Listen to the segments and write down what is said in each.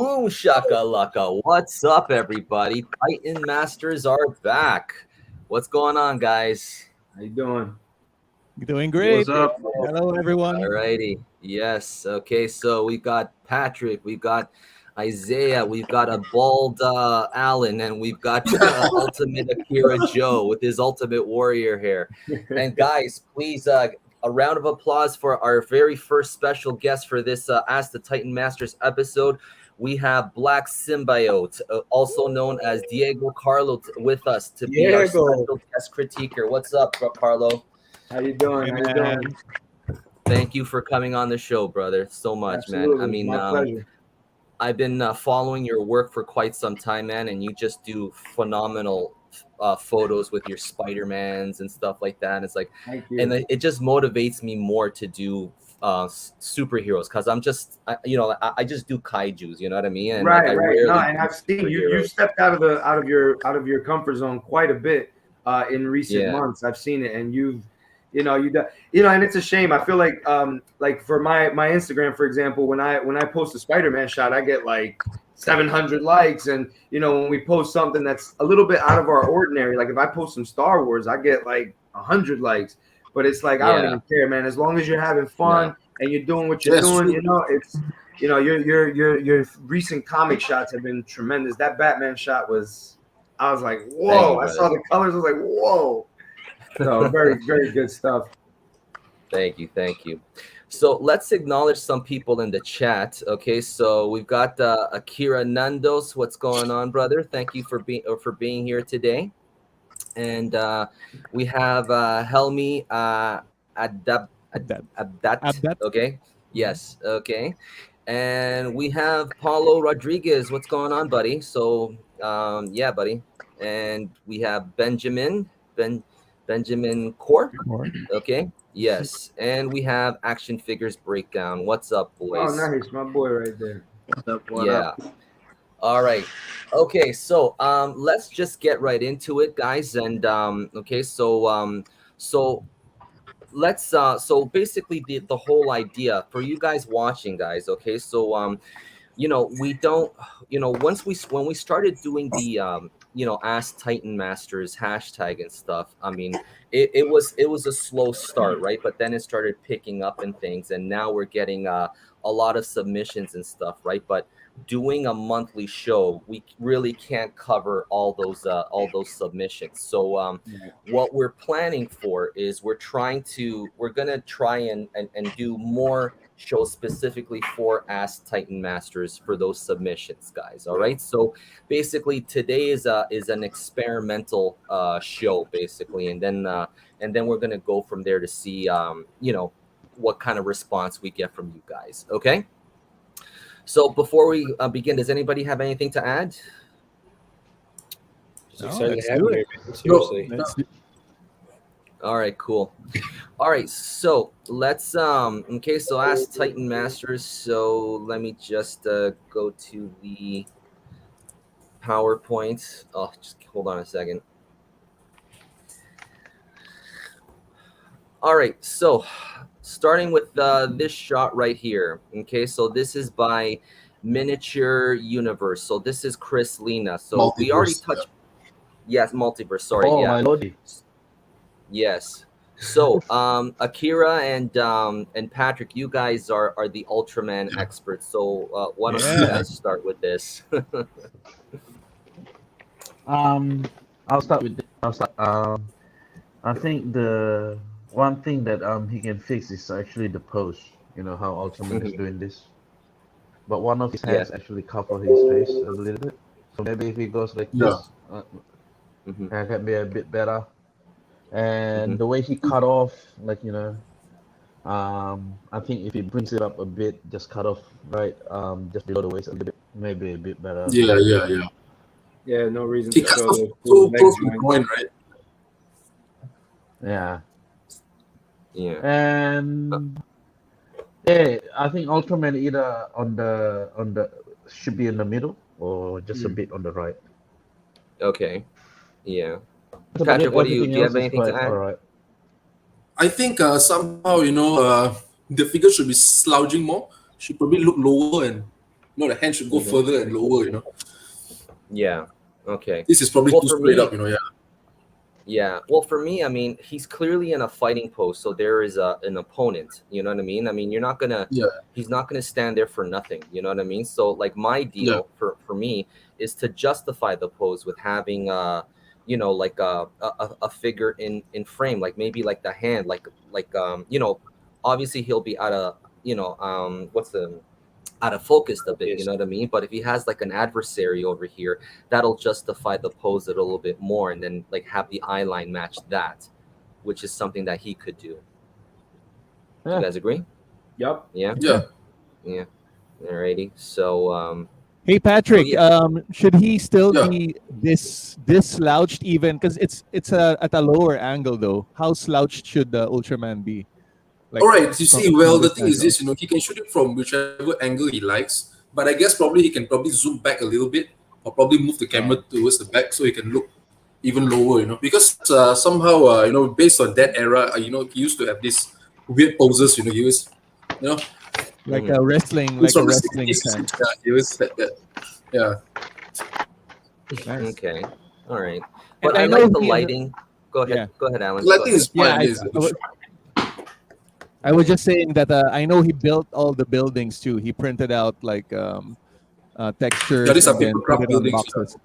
Boom shakalaka. What's up, everybody? Titan Masters are back. What's going on, guys? How you doing? Doing great. What's up? Hello, everyone. All righty. Yes. Okay. So we got Patrick, we've got Isaiah, we've got a bald Alan, and we've got Ultimate Akira Joe with his Ultimate Warrior hair. And guys, please, a round of applause for our very first special guest for this Ask the Titan Masters episode. We have Black Symbiote, also known as Diego Carlo, with us to be our special guest critiquer. What's up, Carlo? How you doing? How you doing? Thank you for coming on the show, brother. So much, Absolutely. man. I mean, my pleasure. I've been following your work for quite some time, man, and you just do phenomenal photos with your Spider-Mans and stuff like that. And it's like, Thank you. and it just motivates me more to do superheroes because I'm just, I just do kaijus. You know what I mean? And right. like, No, and I've seen you stepped out of your comfort zone quite a bit in recent months. I've seen it, and and it's a shame. I feel like for my Instagram, for example, when I post a Spider-Man shot, I get like 700 likes, and when we post something that's a little bit out of our ordinary, like if I post some Star Wars, I get like 100 likes. But it's like I don't even care, man. As long as you're having fun and you're doing what you're doing, it's your recent comic shots have been tremendous. That Batman shot I was like, whoa! I saw the colors. I was like, whoa! So very, very good stuff. Thank you. So let's acknowledge some people in the chat. Okay, so we've got Akira Nandos. What's going on, brother? Thank you for being here today. And we have Helmi Abdat. Okay, yes, okay. And we have Paulo Rodriguez. What's going on, buddy? So buddy. And we have Benjamin Core. Okay. Yes. And we have Action Figures Breakdown. What's up, boys? Oh, nice. My boy right there. What up? All right. Okay. So let's just get right into it, guys. And okay. So let's so basically the whole idea for you guys watching, guys. Okay. So we don't, when we started doing the Ask Titan Masters hashtag and stuff, I mean, it was a slow start, right? But then it started picking up and things, and now we're getting a lot of submissions and stuff, right? But doing a monthly show, we really can't cover all those submissions. So what we're planning for is we're gonna try and do more shows specifically for Ask Titan Masters for those submissions, guys. All right. So basically today is an experimental show, basically, and then we're gonna go from there to see what kind of response we get from you guys. Okay. So before we begin, does anybody have anything to add? Just excited to have you here, seriously. All right, cool. All right, so let's okay, so Ask Titan Masters. So let me just go to the PowerPoint. Oh, just hold on a second. All right, so starting with this shot right here. Okay, so this is by Miniature Universe. So this is Chris Lena. So multiverse. We already touched. Yes, multiverse. Sorry. Oh, my lordy. Yes. So Akira and Patrick, you guys are the Ultraman experts. So why don't you guys start with this? I'll start with this. I think the one thing that he can fix is actually the pose. You know how Ultraman is doing this, but one of his hands actually cover his face a little bit. So maybe if he goes like this, that can be a bit better. And the way he cut off, like I think if he brings it up a bit, just cut off right, just below the waist a little bit, maybe a bit better. Yeah, no reason to show the so close to the groin, right? Yeah. Yeah. And I think Ultraman either on the should be in the middle or just a bit on the right. Okay. Yeah. Patrick, do you have anything to add? Right. I think somehow the figure should be slouching more. Should probably look lower and You know, the hand should go further and lower. You know. Yeah. Okay. This is probably Well, too for straight me, up. You know. Yeah. yeah. Well, for me, I mean, he's clearly in a fighting pose, so there is an opponent. You know what I mean? I mean, you're not gonna. Yeah. He's not gonna stand there for nothing. You know what I mean? So, like, my Yeah. deal for me is to justify the pose with having you know, like a figure in frame, like maybe like the hand, like you know, obviously he'll be out of what's the out of focus a bit, you know what I mean? But if he has like an adversary over here, that'll justify the pose a little bit more, and then like have the eye line match that, which is something that he could do. Do Yeah. you guys agree? Yep. Yeah. Yeah. Yeah. Alrighty. So Hey Patrick, yeah. should he still Yeah. be this slouched even? Because it's at a lower angle though. How slouched should the Ultraman be? Like All right. You see, well, from the this thing is angle? this. You know, he can shoot it from whichever angle he likes. But I guess probably he can probably zoom back a little bit, or probably move the camera towards the back so he can look even lower. You know, because somehow you know, based on that era, you know, he used to have these weird poses. You know, he was, you know, Like Mhm. a wrestling, he's like a from the wrestling 60s. stance. Yeah, he always had that. Yeah. Nice. Okay. All right. And But I I know like the he has lighting. Go ahead. yeah. Go ahead, Alan. Well, I Go think ahead. it's Yeah, fine. Yes. I was just saying that I know he built all the buildings too. He printed out like Yeah, textures these are and then paper put craft it on buildings. boxes.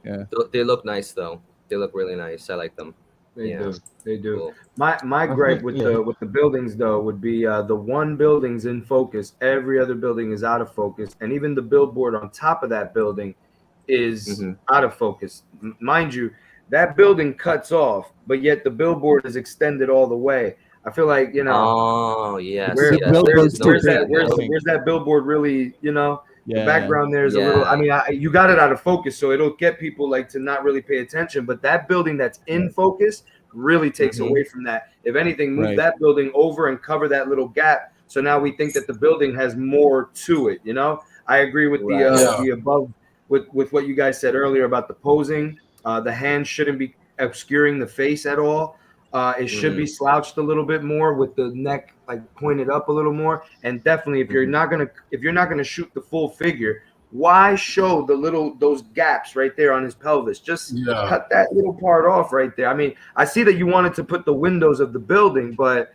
Yeah. They look nice though. They look really nice. I like them. They Yeah. do. They do. Cool. My I gripe think, with yeah. the buildings though would be the one building's in focus, every other building is out of focus, and even the billboard on top of that building is Hmm. out of focus. Mind you, that building cuts off, but yet the billboard is extended all the way. I feel like Oh yes, where The yes. I billboard's was too where's big, that noticing I that. think. where's that billboard really the Yeah. background there is a little. I Yeah. mean, you got it out of focus, so it'll get people like to not really pay attention. But that building that's in focus really takes Mhm. away from that. If anything, move Right. that building over and cover that little gap. So now we think that the building has more to it. I agree with Right. Yeah. the above with what you guys said earlier about the posing. The hand shouldn't be obscuring the face at all. It should be Mhm. slouched a little bit more with the neck like pointed up a little more. And definitely, if you're Mhm. not gonna shoot the full figure, why show those gaps right there on his pelvis? Just Yeah. cut that little part off right there. I mean, I see that you wanted to put the windows of the building, but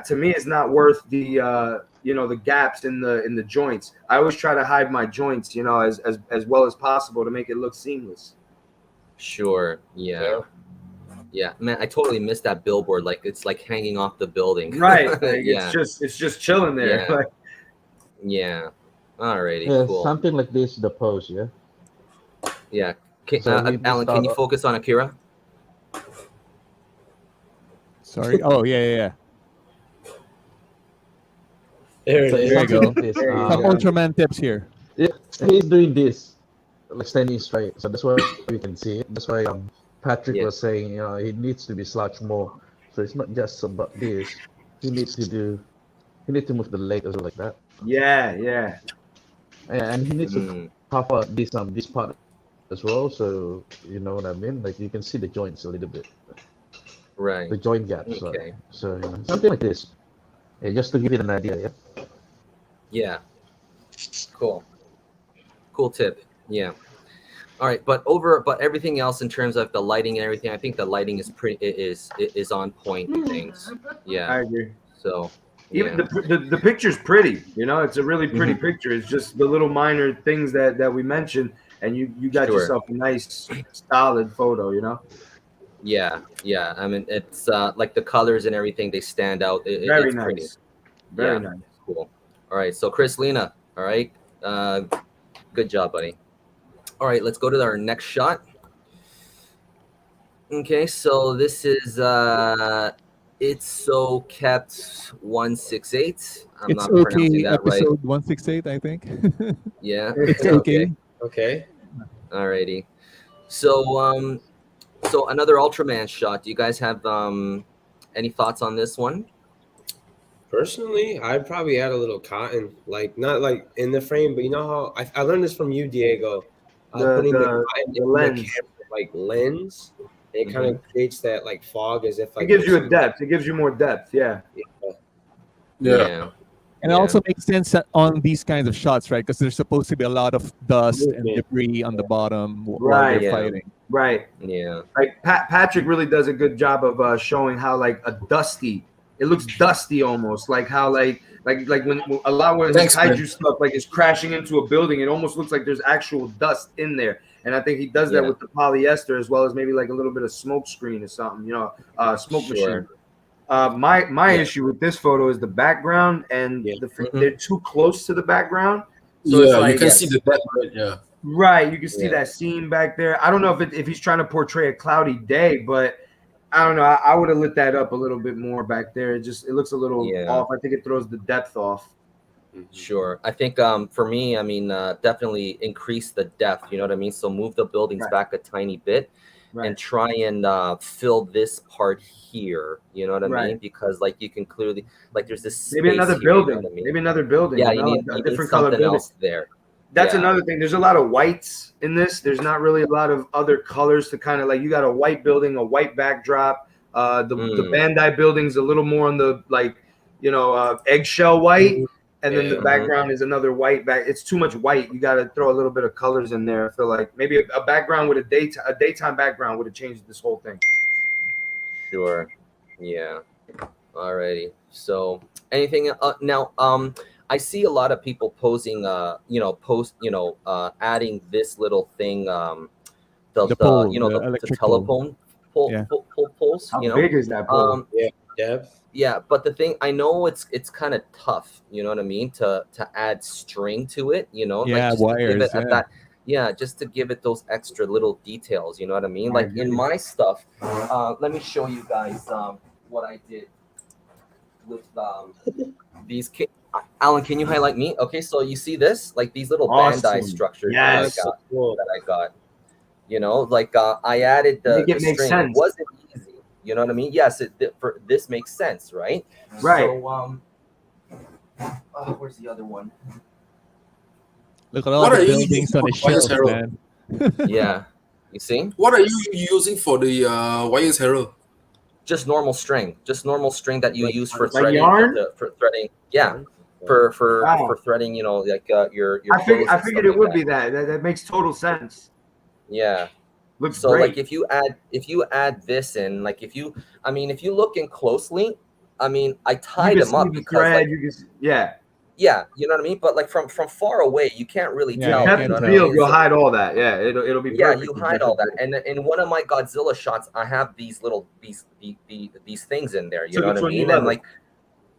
to me, it's not worth the gaps in the joints. I always try to hide my joints, as well as possible to make it look seamless. Sure. Yeah. Yeah. Man, I totally missed that billboard. Like it's like hanging off the building. Right. Like, Yeah. it's just chilling there. Yeah. Like, Yeah. Alrighty. Yeah, Cool. something like this, the pose, yeah. Yeah. So we Alan, can you start- focus on Akira? Sorry. Oh yeah, yeah, yeah. There So it it's is. There you something go. like this. There you Some go. Ultraman tips here. Yeah, he's doing this, like standing straight. So that's why we can see it. That's why Patrick Yeah. was saying, he needs to be slouched more. So it's not just about this. He needs to move the leg as well like that, yeah. and he needs to Mm. cover this part as well. So you know what I mean? Like you can see the joints a little bit, Right. the joint gaps. Okay. So something like this. Yeah, just to give you an idea. Yeah. Yeah. Cool. Cool tip. Yeah. All right, but everything else in terms of the lighting and everything, I think the lighting is on point and things. I Yeah. agree. So Even yeah. the picture's pretty. It's a really pretty picture. It's just the little minor things that we mentioned, and you got Sure. yourself a nice solid photo. Yeah. Yeah. I mean, it's like the colors and everything, they stand out. Very It's pretty. nice. Very Yeah. nice. Cool. All right. So Chris, Lena. All right. Good job, buddy. All right. Let's go to our next shot. Okay. So this is It's So Kept 168. I'm It's not pronouncing okay. that right. Episode 168, I think. Yeah. It's okay. Okay. Alrighty. So so another Ultraman shot. Do you guys have any thoughts on this one? Personally, I'd probably add a little cotton, like not like in the frame, but you know how I learned this from you, Diego. Putting the cotton in lens. the camera, like lens, it kind of creates that like fog as if like It gives you a there's depth. It gives you more depth. Yeah. Yeah. And it also makes sense on these kinds of shots, right? Because there's supposed to be a lot of dust and Movement. debris on the bottom while Right. they're Yeah. fighting. Right. Yeah. Like Patrick really does a good job of showing how like it looks dusty almost, like how like when a lot when Thanks, kaiju man. stuff like is crashing into a building, it almost looks like there's actual dust in there. And I think he does that Yeah. with the polyester as well as maybe like a little bit of smoke screen or something, smoke machine. My issue with this photo is the background and they're too close to the background. So it's like, you can see the depth, right? Yeah. right, you can see that scene back there. I don't know if he's trying to portray a cloudy day, but I don't know. I would have lit that up a little bit more back there. It looks a little off. I think it throws the depth off. Sure. I think for me, I mean, definitely increase the depth. You know what I mean? So move the buildings back a tiny bit, and try and fill this part here. You know what I mean? Because like you can clearly like there's this maybe space another here, building. You know what I mean? Maybe another building. Yeah, you need a different color something building. else there. That's another thing. There's a lot of whites in this. There's not really a lot of other colors to kind of like. You got a white building, a white backdrop. The Bandai building's a little more on the like, eggshell white, and then the background is another white back. It's too much white. You got to throw a little bit of colors in there. I feel like maybe a background with a daytime background would have changed this whole thing. Sure. Yeah. Alrighty. So anything now? I see a lot of people posing. Adding this little thing. The telephone poles. How big is that pole? Depth. Yeah, but the thing I know it's kind of tough. You know what I mean? To add string to it. Wires. Just to give it those extra little details. You know what I mean? Like in my stuff. Let me show you guys what I did with these. Alan, can you highlight me? Okay, so you see this, like these little Bandai structures that I got. I added the string. Sense. It wasn't easy. You know what I mean? Yes, this makes sense, right? Right. So, where's the other one? Look at all the buildings on the shelf, man. Yeah, you see? What are you using for the wires, Harold? Just normal string that you use for threading. Yarn? For threading, yeah. For threading, your. I figured it would be that. That makes total sense. Yeah. Looks so great. Like if you add this in, like if you look in closely, I tied them up because yeah, you know what I mean. But like from far away, you can't really tell. You'll hide all that. Yeah, it'll be. Yeah, you hide all that. And in one of my Godzilla shots, I have these things in there. You know what I mean? And like.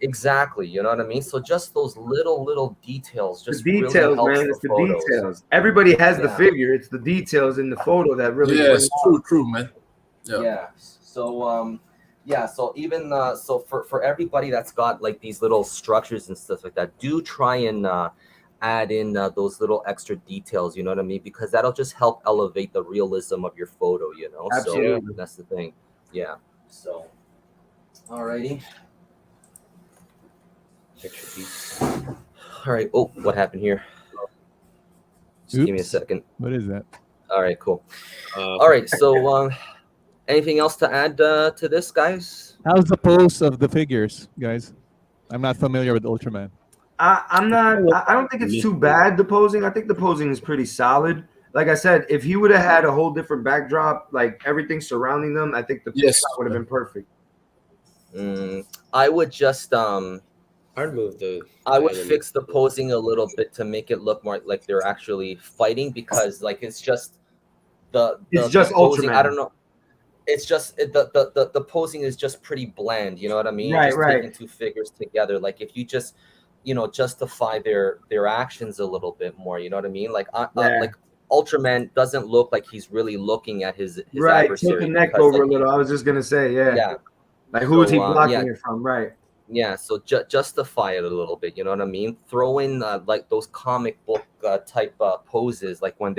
Exactly, you know what I mean. So just those little details, just the details, really man. It's the details. Everybody has the figure. It's the details in the photo that really. Yeah, it's true, man. Yeah. So so even so for everybody that's got like these little structures and stuff like that, do try and add in those little extra details. You know what I mean? Because that'll just help elevate the realism of your photo. Absolutely. So that's the thing. Yeah. So, alrighty. All right. Oh, what happened here? Just give me a second. What is that? All right, cool. All right. So, anything else to add to this, guys? How's the pose of the figures, guys? I'm not familiar with Ultraman. I'm not. I don't think it's too bad. The posing. I think the posing is pretty solid. Like I said, if he would have had a whole different backdrop, like everything surrounding them, I think the shot would have been perfect. I would just I would fix the posing a little bit to make it look more like they're actually fighting, because like it's just the posing, I don't know. It's just the posing is just pretty bland. You know what I mean? Right, just taking two figures together. Like if you just justify their actions a little bit more. You know what I mean? Like like Ultraman doesn't look like he's really looking at his adversary. Tilt the neck over a little. I was just gonna say, yeah. Like who is he blocking it from? Right. Yeah, so justify it a little bit, you know what I mean? Throw in like those comic book type poses, like when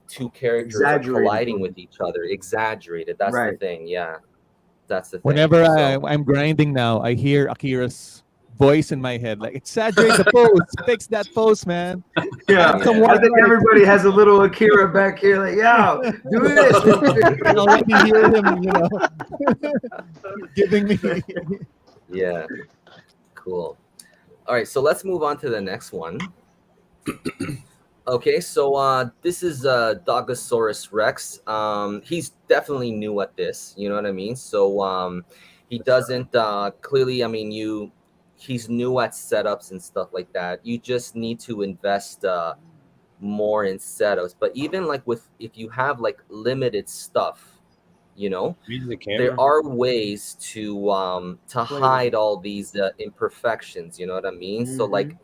two characters are colliding with each other, exaggerated. That's the thing. Yeah, that's the thing. Whenever I'm grinding now, I hear Akira's voice in my head, like, exaggerate the pose, fix that pose, man. Yeah, I think everybody has a little Akira back here, like, yo, do this. I already hear him, giving me. Yeah, cool. All right, so let's move on to the next one. Okay, so this is Dogosaurus Rex. He's definitely new at this, you know what I mean? So he doesn't clearly, I mean, he's new at setups and stuff like that. You just need to invest more in setups. But even like if you have like limited stuff, you know, there are ways to hide all these imperfections, you know what I mean? So like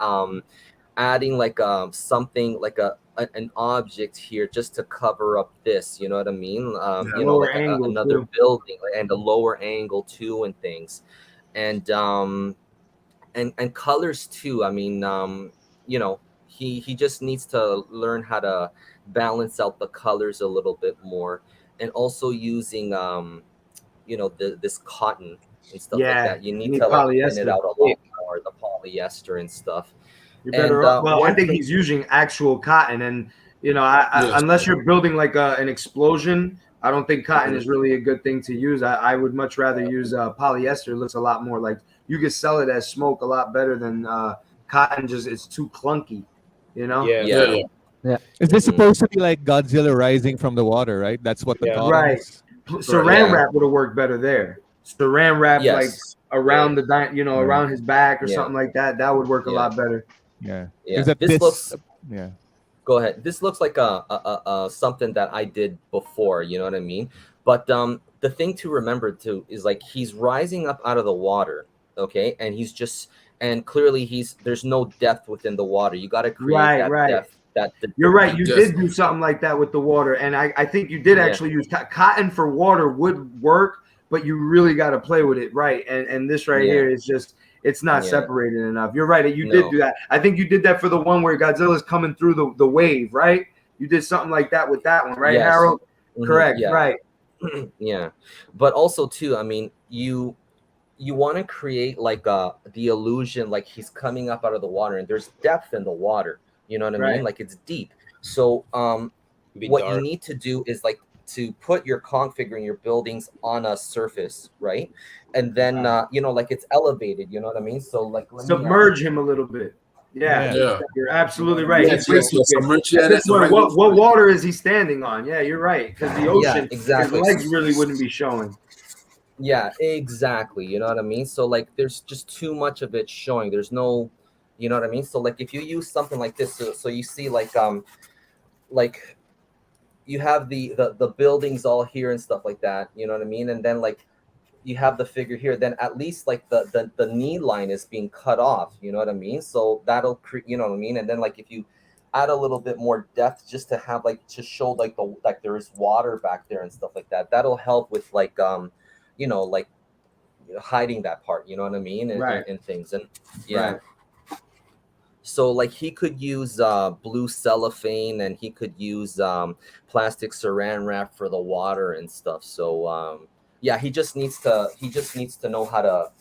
adding like something like an object here just to cover up this, you know what I mean? You know, like another building and a lower angle too, and things, and colors too. I mean, you know, he just needs to learn how to balance out the colors a little bit more, and also using you know, this cotton and stuff like that. You need to like thin it out a lot more, the polyester and stuff. You're better off. Well, I think he's using actual cotton, and you know, unless you're building like an explosion, I don't think cotton is really a good thing to use. I would much rather use polyester. It looks a lot more like you can sell it as smoke a lot better than cotton. Just it's too clunky, you know. Yeah. Is this supposed to be like Godzilla rising from the water, right? That's what the cotton is. Saran wrap would have worked better there. Saran wrap like around the you know, around his back or something like that. That would work a lot better. Yeah. This looks. Yeah. Go ahead. This looks like a something that I did before. You know what I mean? But the thing to remember too is like he's rising up out of the water, okay, and he's just clearly there's no depth within the water. You got to create that depth. You're right. You did do something like that with the water, and I think you did actually use cotton for water would work, but you really got to play with it right. And this right here is just. It's not separated enough. You're right. You did do that. I think you did that for the one where Godzilla's coming through the wave, right? You did something like that with that one, right, Harold? Correct. Right. Yeah. But also too, I mean, you want to create like the illusion like he's coming up out of the water and there's depth in the water. You know what I mean? Like it's deep. So what you need to do is like to put your Kong figure in your buildings on a surface, right? And then you know, like it's elevated, you know what I mean? So like submerge him a little bit. Yeah. You're absolutely right. What water is he standing on? Yeah, you're right. Because the ocean, his legs really wouldn't be showing. Yeah, exactly. You know what I mean? So like there's just too much of it showing. There's no, you know what I mean? So like if you use something like this, so you see like you have the buildings all here and stuff like that, you know what I mean? And then like you have the figure here, then at least like the knee line is being cut off, you know what I mean? So that'll create, you know what I mean? And then like if you add a little bit more depth just to have like to show like there is water back there and stuff like that, that'll help with like you know, like hiding that part, you know what I mean? And things. And so like he could use blue cellophane, and he could use plastic saran wrap for the water and stuff. So yeah, he just needs to know how to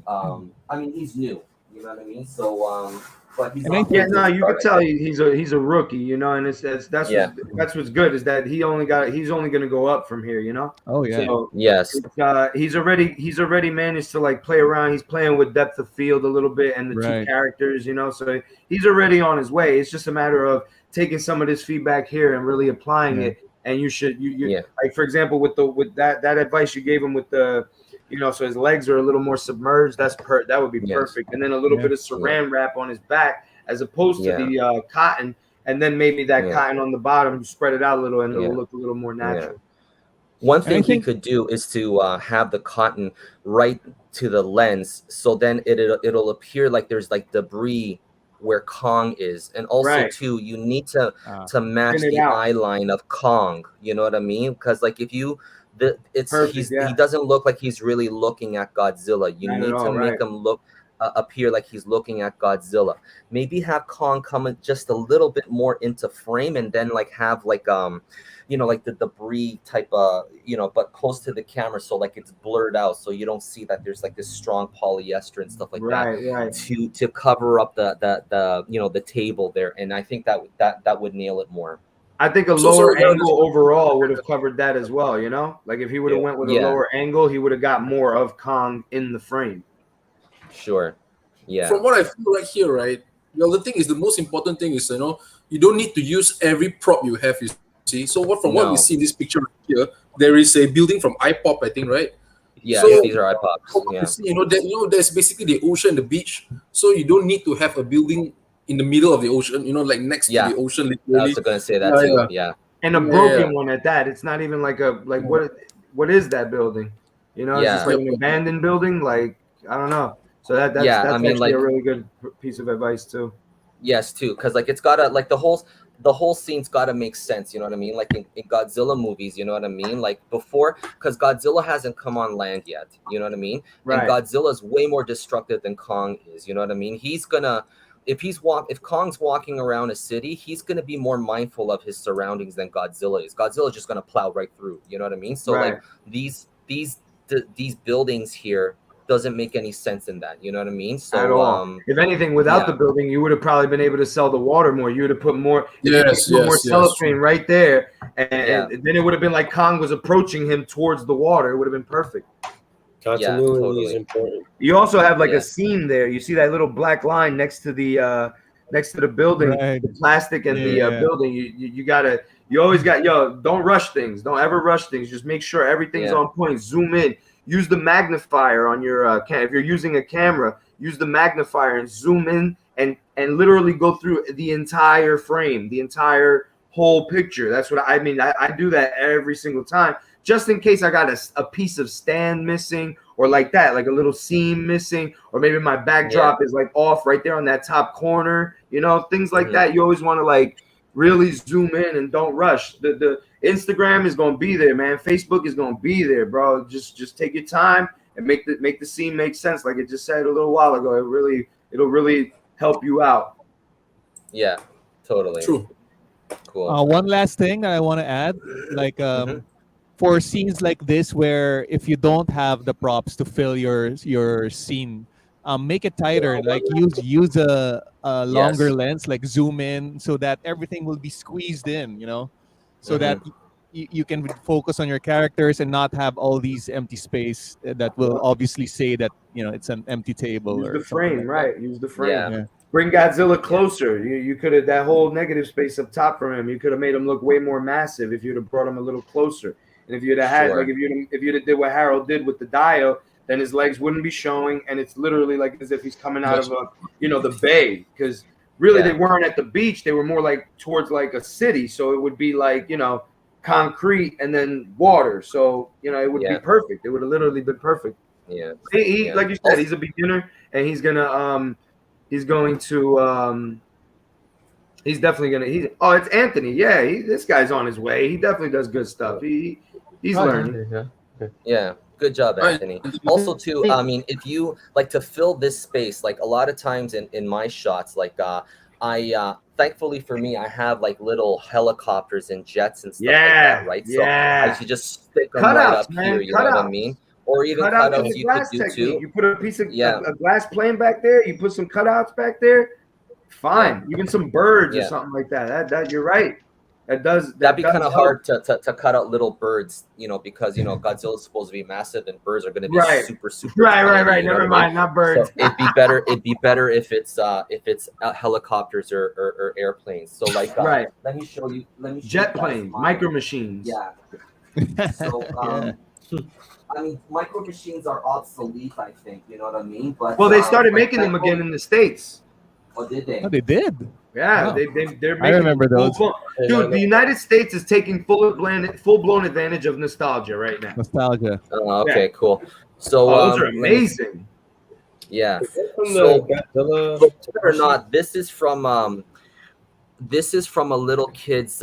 I mean, he's new, you know what I mean? So but he's you could tell he's a rookie, you know, and that's what's good is that he's only going to go up from here, you know. Oh yeah. So, yes. He's already managed to like play around. He's playing with depth of field a little bit and the two characters, you know. So he's already on his way. It's just a matter of taking some of this feedback here and really applying it. And you should like, for example, with that advice you gave him with the, you know, so his legs are a little more submerged. That would be perfect. And then a little bit of saran wrap on his back as opposed to the cotton, and then maybe that cotton on the bottom, spread it out a little, and it'll look a little more natural. One thing he could do is to have the cotton right to the lens, so then it'll appear like there's like debris where Kong is, and also too, you need to match the eye line of Kong. You know what I mean? Because like if you he doesn't look like he's really looking at Godzilla. You need to make him look appear like he's looking at Godzilla. Maybe have Kong come just a little bit more into frame, and then like have like you know, like the debris type you know, but close to the camera, so like it's blurred out, so you don't see that there's like this strong polyester and stuff like that to cover up the you know, the table there. And I think that would nail it more. I think a lower angle overall would have covered that as well, you know? Like if he would have went with a lower angle, he would have got more of Kong in the frame. Sure. Yeah. From what I feel right here, right? Well, the thing is, the most important thing is, you don't need to use every prop you have. You see, so from what we see in No. this picture right here, there is a building from iPop, I think, right? So Yes, these are from iPops. what you Yeah. see, there's basically the ocean, the beach. So you don't need to have a building in the middle of the ocean, like next to Yeah. the ocean, I was literally. gonna say that Yeah, too. yeah, Yeah. And a yeah, yeah, broken one at that. It's not even like what is that building? It's just Yeah. like an abandoned building. Like I don't know. So that's Yeah. I that's mean, actually a like, really good piece of advice too. yes, too, because like it's gotta like the whole scene's gotta make sense. You know what I mean? Like in Godzilla movies, you know what I mean? Like before, because Godzilla hasn't come on land yet. You know what I mean? And Right. Godzilla's way more destructive than Kong is. You know what I mean? He's gonna if Kong's walking around a city, he's gonna be more mindful of his surroundings than Godzilla is. Godzilla's just gonna plow right through. You know what I mean? So Right. like these buildings here doesn't make any sense in that. You know what I mean? At So all. If anything, without yeah. the building, you would have probably been able to sell the water more. You would have put more. If you yes, put more yes, yes. cellophane True. right there, Yeah. and then it would have been like Kong was approaching him towards the water. It would have been perfect. Continuity totally. is important. You also have like Yeah. a seam there. You see that little black line next to the building, Right. the plastic and the Yeah. building. You always got don't rush things. Don't ever rush things. Just make sure everything's Yeah. on point. Zoom in. Use the magnifier on your if you're using a camera, use the magnifier and zoom in and literally go through the entire frame, the entire whole picture. That's what I mean. I do that every single time, just in case I got a piece of stand missing or like that, like a little seam missing, or maybe my backdrop is like off right there on that top corner, things like that. You always want to like really zoom in and don't rush. The Instagram is gonna be there, man. Facebook is gonna be there, bro. Just take your time and make the scene make sense. Like it just said a little while ago. It'll really help you out. Yeah, totally. True. Cool. One last thing that I want to add, like for scenes like this, where if you don't have the props to fill your scene, make it tighter. Like use a longer Yes. lens, like zoom in, so that everything will be squeezed in. So that you can focus on your characters and not have all these empty space that will obviously say that it's an empty table. Use or the something frame, like right? Use the frame. Yeah. Yeah. Bring Godzilla closer. You could have that whole negative space up top from him. You could have made him look way more massive if you'd have brought him a little closer. And if you'd have had Sure. like if you'd have did what Harold did with the Dio, then his legs wouldn't be showing, and it's literally like as if he's coming out of the bay. Because really Yeah. they weren't at the beach; they were more like towards like a city. So it would be like concrete and then water. So it would be perfect. It would have literally been perfect. Yeah. He Yeah. like you said, he's a beginner, and he's going to he's definitely gonna it's Anthony. Yeah, this guy's on his way. He definitely does good stuff. He's learning. Yeah. Good job, Anthony. Also, too, I mean, if you like to fill this space, like a lot of times in my shots, like I thankfully for me, I have like little helicopters and jets and stuff like that, right? So I should just stick them right up here. You know what I mean? Or even cutouts you could do too. You put a piece of a glass plane back there. You put some cutouts back there. Fine. Even some birds or something like that. That you're right. That'd be kind of hard to cut out little birds, because Godzilla's supposed to be massive and birds are going to be super right. tiny, Never mind, not birds. So it'd be better if it's helicopters or airplanes. So like let me show you. Jet planes, micro machines. Yeah. So I mean, micro machines are obsolete, I think. You know what I mean? But they started making them again in the States. Oh, did they? Oh, they did. Yeah, Wow. they're making. I remember those. Dude, the United States is taking full blown advantage of nostalgia right now. Nostalgia. Oh, okay, cool. So those are amazing. Yeah. From So, the Godzilla, believe it or not, this is from a little kid's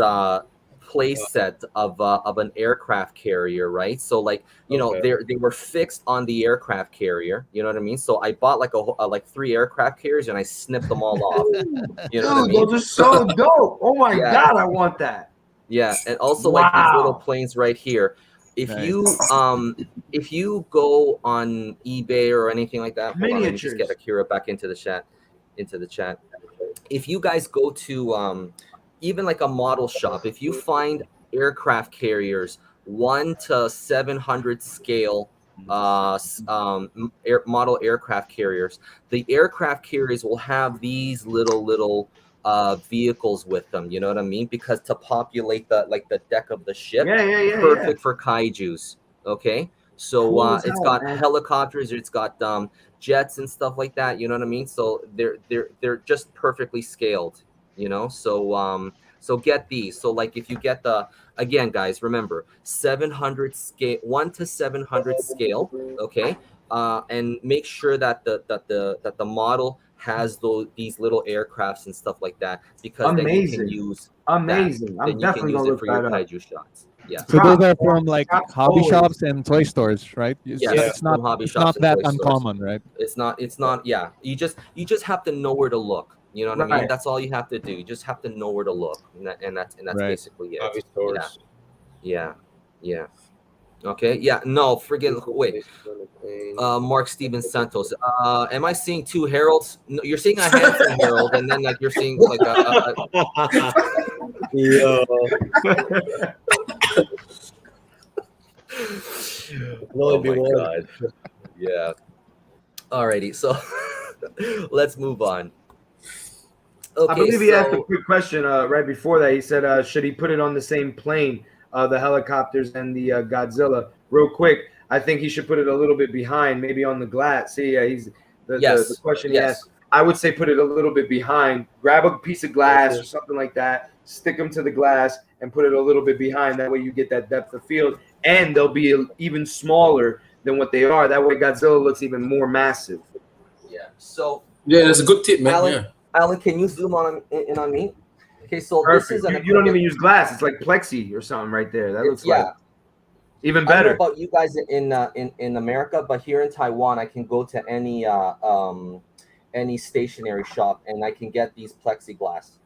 play set of an aircraft carrier, right? So like they were fixed on the aircraft carrier, you know what I mean? So I bought like 3 aircraft carriers and I snipped them all off. You know what I mean? Those are so dope. Oh my god, I want that. Yeah, and also like these little planes right here. If you go on eBay or anything like that, hold on, let me just get Akira back into the chat. If you guys go to even like a model shop, if you find aircraft carriers 1 to 700 scale model aircraft carriers. The aircraft carriers will have these little vehicles with them. You know what I mean? Because to populate the deck of the ship, perfect for kaijus. Okay, so Cool it's hell, got man. helicopters, it's got jets and stuff like that. You know what I mean? So they're just perfectly scaled. You know, so get these. So like if you get again, guys, remember 700 scale, 1 to 700 scale. Okay, and make sure that the model has these little aircrafts and stuff like that, because then you can use amazing. that. I'm Then you can definitely use gonna it look for your that up. kaiju shots. Yeah. So those are from like hobby always. shops and toy stores, right? Yes, It's not from hobby it's shops not and that toy stores. uncommon, right? It's not. Yeah, you just have to know where to look. You know what I mean? Right. That's all you have to do. You just have to know where to look, and that's Right. basically it. Hobby stores. Yeah. Okay. Yeah. No. Friggin' wait. Mark Steven Santos. Am I seeing two heralds? No, you're seeing a handsome herald, and then like you're seeing like a Yo. oh my god. Yeah. Alrighty. So let's move on. Okay. I believe he asked a quick question right before that. He said, should he put it on the same plane, the helicopters and the Godzilla? Real quick, I think he should put it a little bit behind, maybe on the glass. See, he's the question he asked. I would say put it a little bit behind. Grab a piece of glass or something like that, stick them to the glass, and put it a little bit behind. That way you get that depth of field, and they'll be even smaller than what they are. That way Godzilla looks even more massive. Yeah. So yeah, that's a good tip, man. Alan, Yeah. Alan, can you zoom in on me? Okay, so Perfect. this is You don't even use glass. It's like plexi or something right there. That looks like even better. I don't know about you guys in America, but here in Taiwan, I can go to any stationery shop and I can get this plexiglass.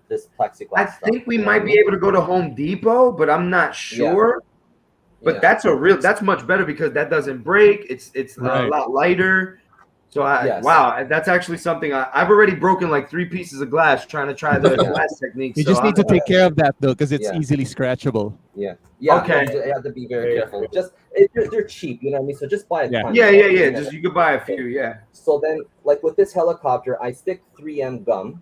I think we might be able to go to Home Depot, but I'm not sure. But that's much better because that doesn't break. It's a lot lighter. So wow, that's actually something I've already broken like 3 pieces of glass trying to try the glass technique. You just need to take care of that though, because it's easily scratchable. Yeah. Okay. You have to be very careful. Just they're cheap, you know what I mean? So just buy a ton. Yeah. Just you could buy a few. Yeah. So then, like with this helicopter, I stick 3M gum.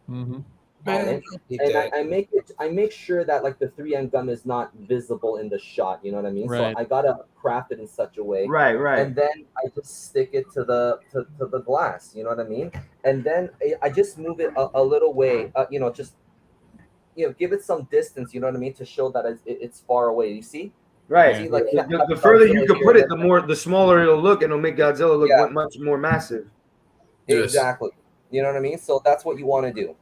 Mm-hmm. On it, and I make sure that like the 3M gum is not visible in the shot. You know what I mean? Right. So I gotta craft it in such a way. Right. And then I just stick it to the glass. You know what I mean? And then I just move it a little way. Give it some distance. You know what I mean? To show that it's far away. You see? Right. See, like the further you can put it, the smaller it'll look, and it'll make Godzilla look much more massive. Exactly. You know what I mean? So that's what you want to do.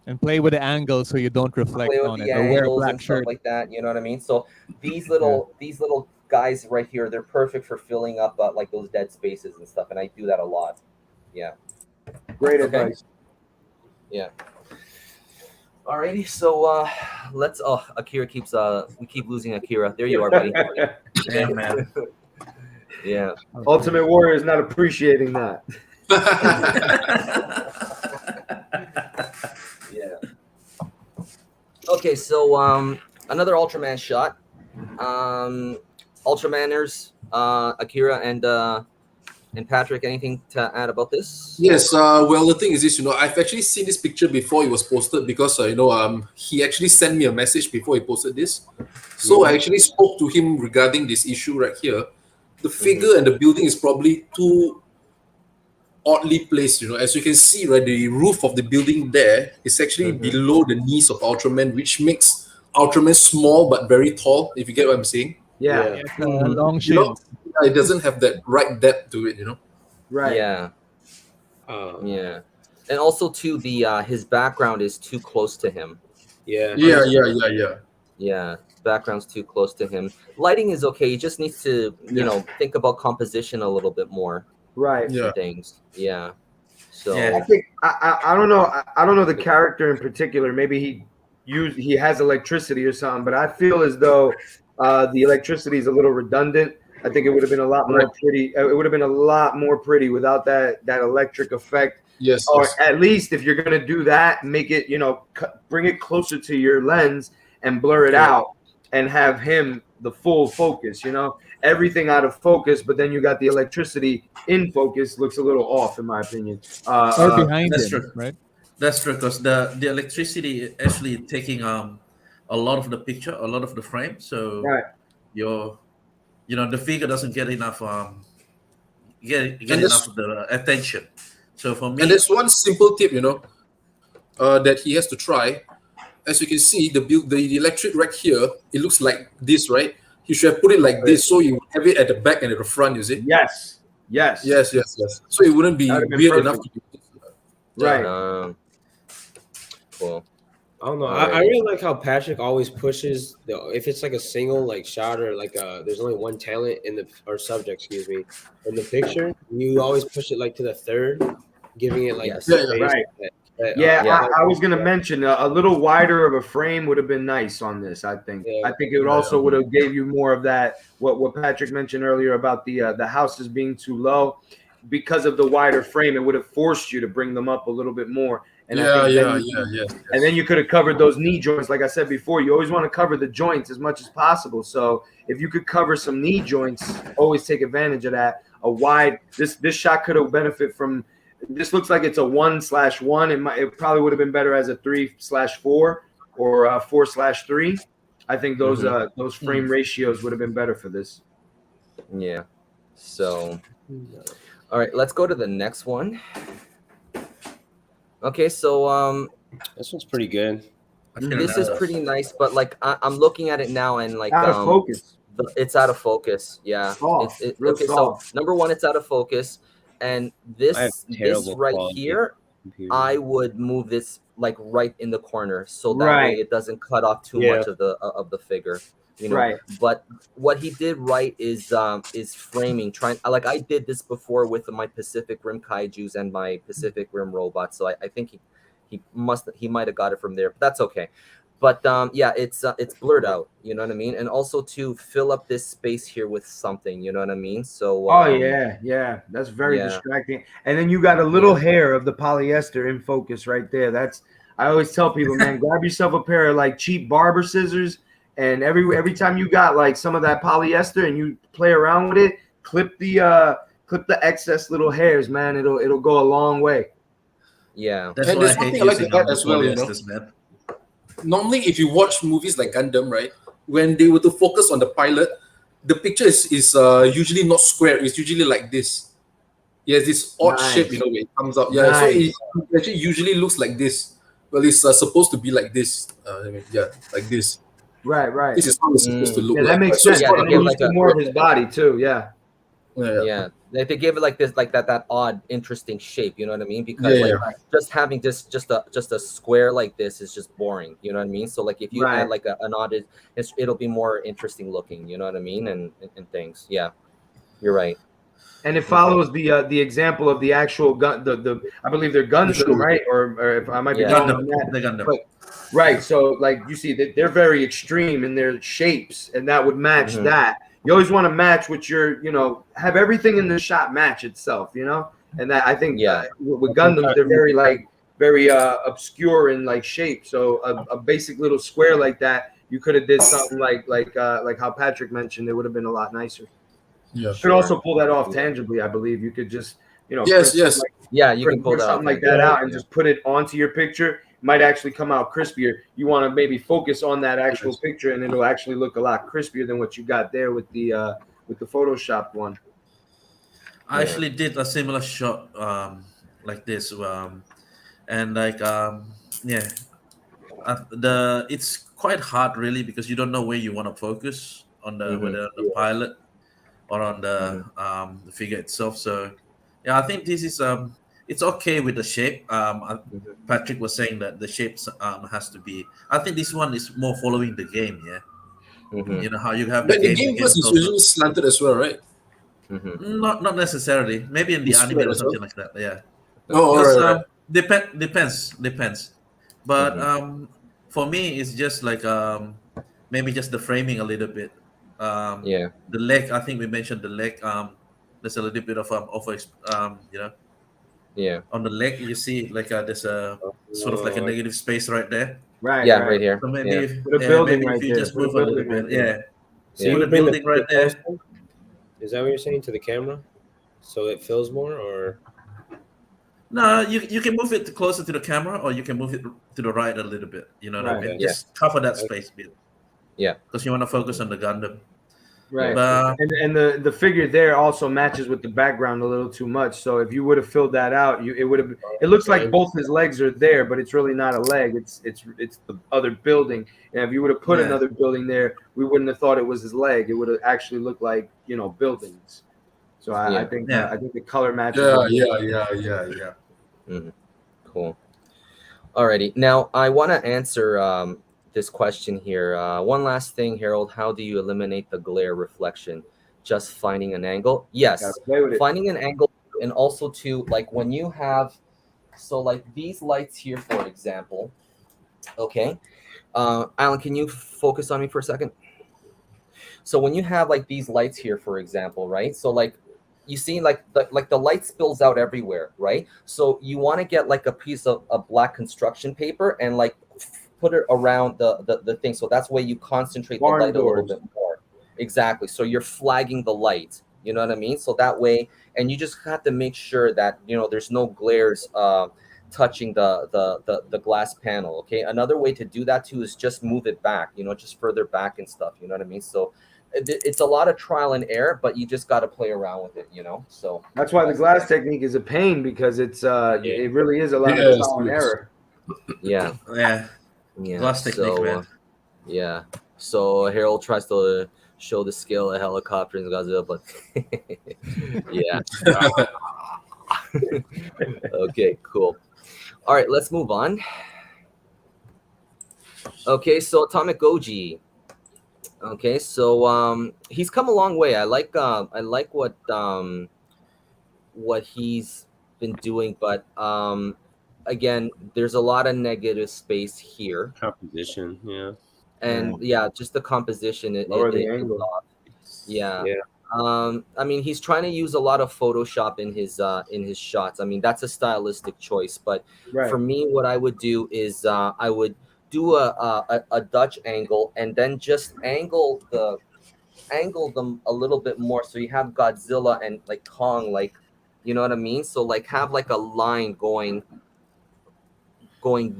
And play with the angle so you don't reflect on it. Or wear a black shirt like that. You know what I mean? So these little guys right here, they're perfect for filling up like those dead spaces and stuff. And I do that a lot. Yeah. Great advice. Yeah. Alrighty, so let's. Oh, Akira keeps. We keep losing Akira. There you are, buddy. Yeah, man. Yeah. Ultimate Warrior is not appreciating that. Yeah. Okay, so another Ultraman shot. Ultramaners, Akira and Patrick, anything to add about this? Yes. Well, the thing is this, I've actually seen this picture before it was posted because he actually sent me a message before he posted this. So I actually spoke to him regarding this issue right here. The figure and the building is probably too oddly placed. As you can see, right, the roof of the building there is actually below the knees of Ultraman, which makes Ultraman small but very tall. If you get what I'm saying. Yeah. Long shins. It doesn't have that right depth to it, Right. Yeah. Yeah. And also too, his background is too close to him. Yeah. Yeah. Background's too close to him. Lighting is okay. He just needs to, think about composition a little bit more. Right. Yeah. Things. Yeah. So I think I don't know. I don't know the character in particular. Maybe he has electricity or something, but I feel as though the electricity is a little redundant. I think it would have been a lot more pretty. It would have been a lot more pretty without that electric effect. Yes. Or at least if you're gonna do that, make it bring it closer to your lens and blur it out, and have him the full focus. Everything out of focus, but then you got the electricity in focus. Looks a little off, in my opinion. Or behind That's him, true. right? That's true because the electricity actually taking a lot of the picture, a lot of the frame. So Right. your the figure doesn't get enough get And enough there's of the attention. So for and me, there's one simple tip, that he has to try. As you can see, the electric right here, it looks like this, right? You should have put it like this, so you have it at the back and at the front. You see? Yes. Yes. Yes, yes, yes. So it wouldn't That be would have been weird enough perfect. to be. Right. Cool. I don't know. I Alright. really like how Patrick always pushes if it's like a single like shot or like there's only one talent in the or subject, excuse me, in the picture. You always push it like to the third, giving it like Yes. the Yeah, yeah. space. Right. that, Yeah, Yeah. I was gonna mention a little wider of a frame would have been nice on this. I think. Yeah. I think it would also would have gave you more of that. What Patrick mentioned earlier about the houses being too low, because of the wider frame, it would have forced you to bring them up a little bit more. And I think then you could have covered those knee joints. Like I said before, you always want to cover the joints as much as possible. So if you could cover some knee joints, always take advantage of that. A wide this shot could have benefit from. This looks like it's a 1/1. It probably would have been better as a 3/4 or a 4/3. I think those frame ratios would have been better for this. Yeah. So, all right, let's go to the next one. Okay, so This one's pretty good. this is pretty nice, but like I'm looking at it now and like Out of focus. It's out of focus. Yeah. Off. Real Okay, so soft. number one, it's out of focus, and I have this terrible right quality here, computer. I would move this like right in the corner, so that Right. way it doesn't cut off too Yeah. much of the figure. Right. But what he did right is framing. Like I did this before with my Pacific Rim kaijus and my Pacific Rim robots, so I think he might have got it from there, but that's okay. But yeah, it's blurred out, you know what I mean, and also to fill up this space here with something, you know what I mean. So Yeah, that's very yeah. distracting. And then you got a little hair of the polyester in focus right there. I always tell people, man, grab yourself a pair of like cheap barber scissors, and every time you got like some of that polyester and you play around with it, clip the excess little hairs, man. It'll go a long way. Yeah. that's And why I there's one hate thing I like using to add as well, polyesters, man. Normally, if you watch movies like Gundam, right, when they were to focus on the pilot, the picture is usually not square. It's usually like this. It has this odd Nice. shape, when it comes out. Yeah, so it actually usually looks like this. Well, it's supposed to be like this. Like this. Right. This is how it's supposed to look. Yeah, that like. makes So sense. it's Yeah, not they give You like see a- more of his body too. Yeah. Yeah, they gave it like this, like that odd, interesting shape. You know what I mean? Because Yeah, like just having just a square like this is just boring. You know what I mean? So like if you add like an odd, it'll be more interesting looking. You know what I mean? And things. Yeah, you're right. And it follows the example of the actual gun. I believe they're Gundam, right? Or if I might be Yeah. wrong on The that. Gundam. But, right. So like you see that they're very extreme in their shapes, and that would match that. You always want to match with your, have everything in the shot match itself, And that I think with Gundams they're very obscure in like shape. So a basic little square like that, you could have did something like how Patrick mentioned. It would have been a lot nicer. Yeah. You could also pull that off tangibly, I believe. You could just, Yes. Yeah, you can pull print that something off, like yeah. that out and just put it onto your picture. Might actually come out crispier. You want to maybe focus on that actual picture, and it'll actually look a lot crispier than what you got there with the Photoshop one. I actually did a similar shot like this, and like it's quite hard really because you don't know where you want to focus on whether on the pilot or on the figure itself. So yeah, I think this is it's okay with the shape. Patrick was saying that the shapes has to be. I think this one is more following the game. Yeah, you know how you have the But the game first is usually slanted as well, right? Not necessarily. Maybe in the It's anime square or as well? something like that. Yeah. Oh, Because, right. depends. But for me, it's just like maybe just the framing a little bit. The leg. I think we mentioned the leg. There's a little bit of Yeah. On the leg, you see like there's a sort of like a negative space right there. Right. Yeah, Right. right here. So maybe Yeah. if, Put a building maybe right if you there. just Put a move a little building right bit, there. yeah. So Yeah. you Put a bring the building right there. poster? Is that what you're saying, to the camera, so it fills more, or? No, you can move it closer to the camera, or you can move it to the right a little bit. You know what I Right. mean? Yeah. Just cover that Okay. space bit Yeah. because you want to focus on the Gundam. Right. But And the figure there also matches with the background a little too much. So if you would have filled that out, it would have. It looks like both his legs are there, but it's really not a leg. It's the other building. And if you would have put Yeah. another building there, we wouldn't have thought it was his leg. It would have actually looked like buildings. So I Yeah. think Yeah. I think the color matches. Yeah. Mhm. Cool. Alrighty. Now I want to answer this question here. One last thing, Harold. How do you eliminate the glare reflection? Just finding an angle? Yes, Gotta play with it. finding an angle, and also to like when you have, so like these lights here, for example. Okay, Alan, can you focus on me for a second? So when you have like these lights here, for example, right? So like you see the light spills out everywhere, right? So you want to get like a piece of black construction paper and like put it around the thing. So that's why you concentrate Barn the light a little doors. bit more. Exactly. So you're flagging the light. You know what I mean? So that way, and you just have to make sure that there's no glares touching the glass panel. Okay. Another way to do that too is just move it back. Just further back and stuff. You know what I mean? So it's a lot of trial and error, but you just got to play around with it. So That's why the glass technique is a pain, because it really is a lot of Yes, trial and yes. error. yeah. yeah, Yeah. glass technique, man. Yeah. So Harold tries to show the skill of helicopters and Godzilla, but yeah. Okay, cool. All right, let's move on. Okay, so Atomic Goji. Okay, so he's come a long way. I like what he's been doing, but again, there's a lot of negative space here. Composition, yeah. And yeah, just the composition Lower the it's angle. off. Yeah. Yeah. I mean, he's trying to use a lot of Photoshop in his shots. I mean, that's a stylistic choice, but Right. for me, what I would do is I would do a Dutch angle and then just angle them a little bit more, so you have Godzilla and like Kong, like, you know what I mean? So like have like a line going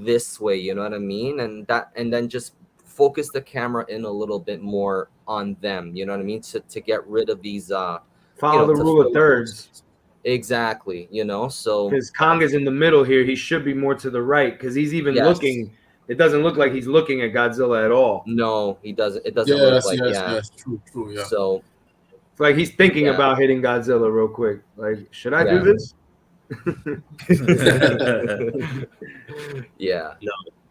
this way, you know what I mean? And then just focus the camera in a little bit more on them, you know what I mean? To get rid of these Follow the rule of thirds. Exactly, so Because Kong is in the middle here. He should be more to the right, because he's even Yes. looking. It doesn't look like he's looking at Godzilla at all. no, he doesn't. It doesn't look like yes. True. Yeah. So It's like he's thinking Yeah. about hitting Godzilla real quick. Like, should I do Yeah. this? yeah,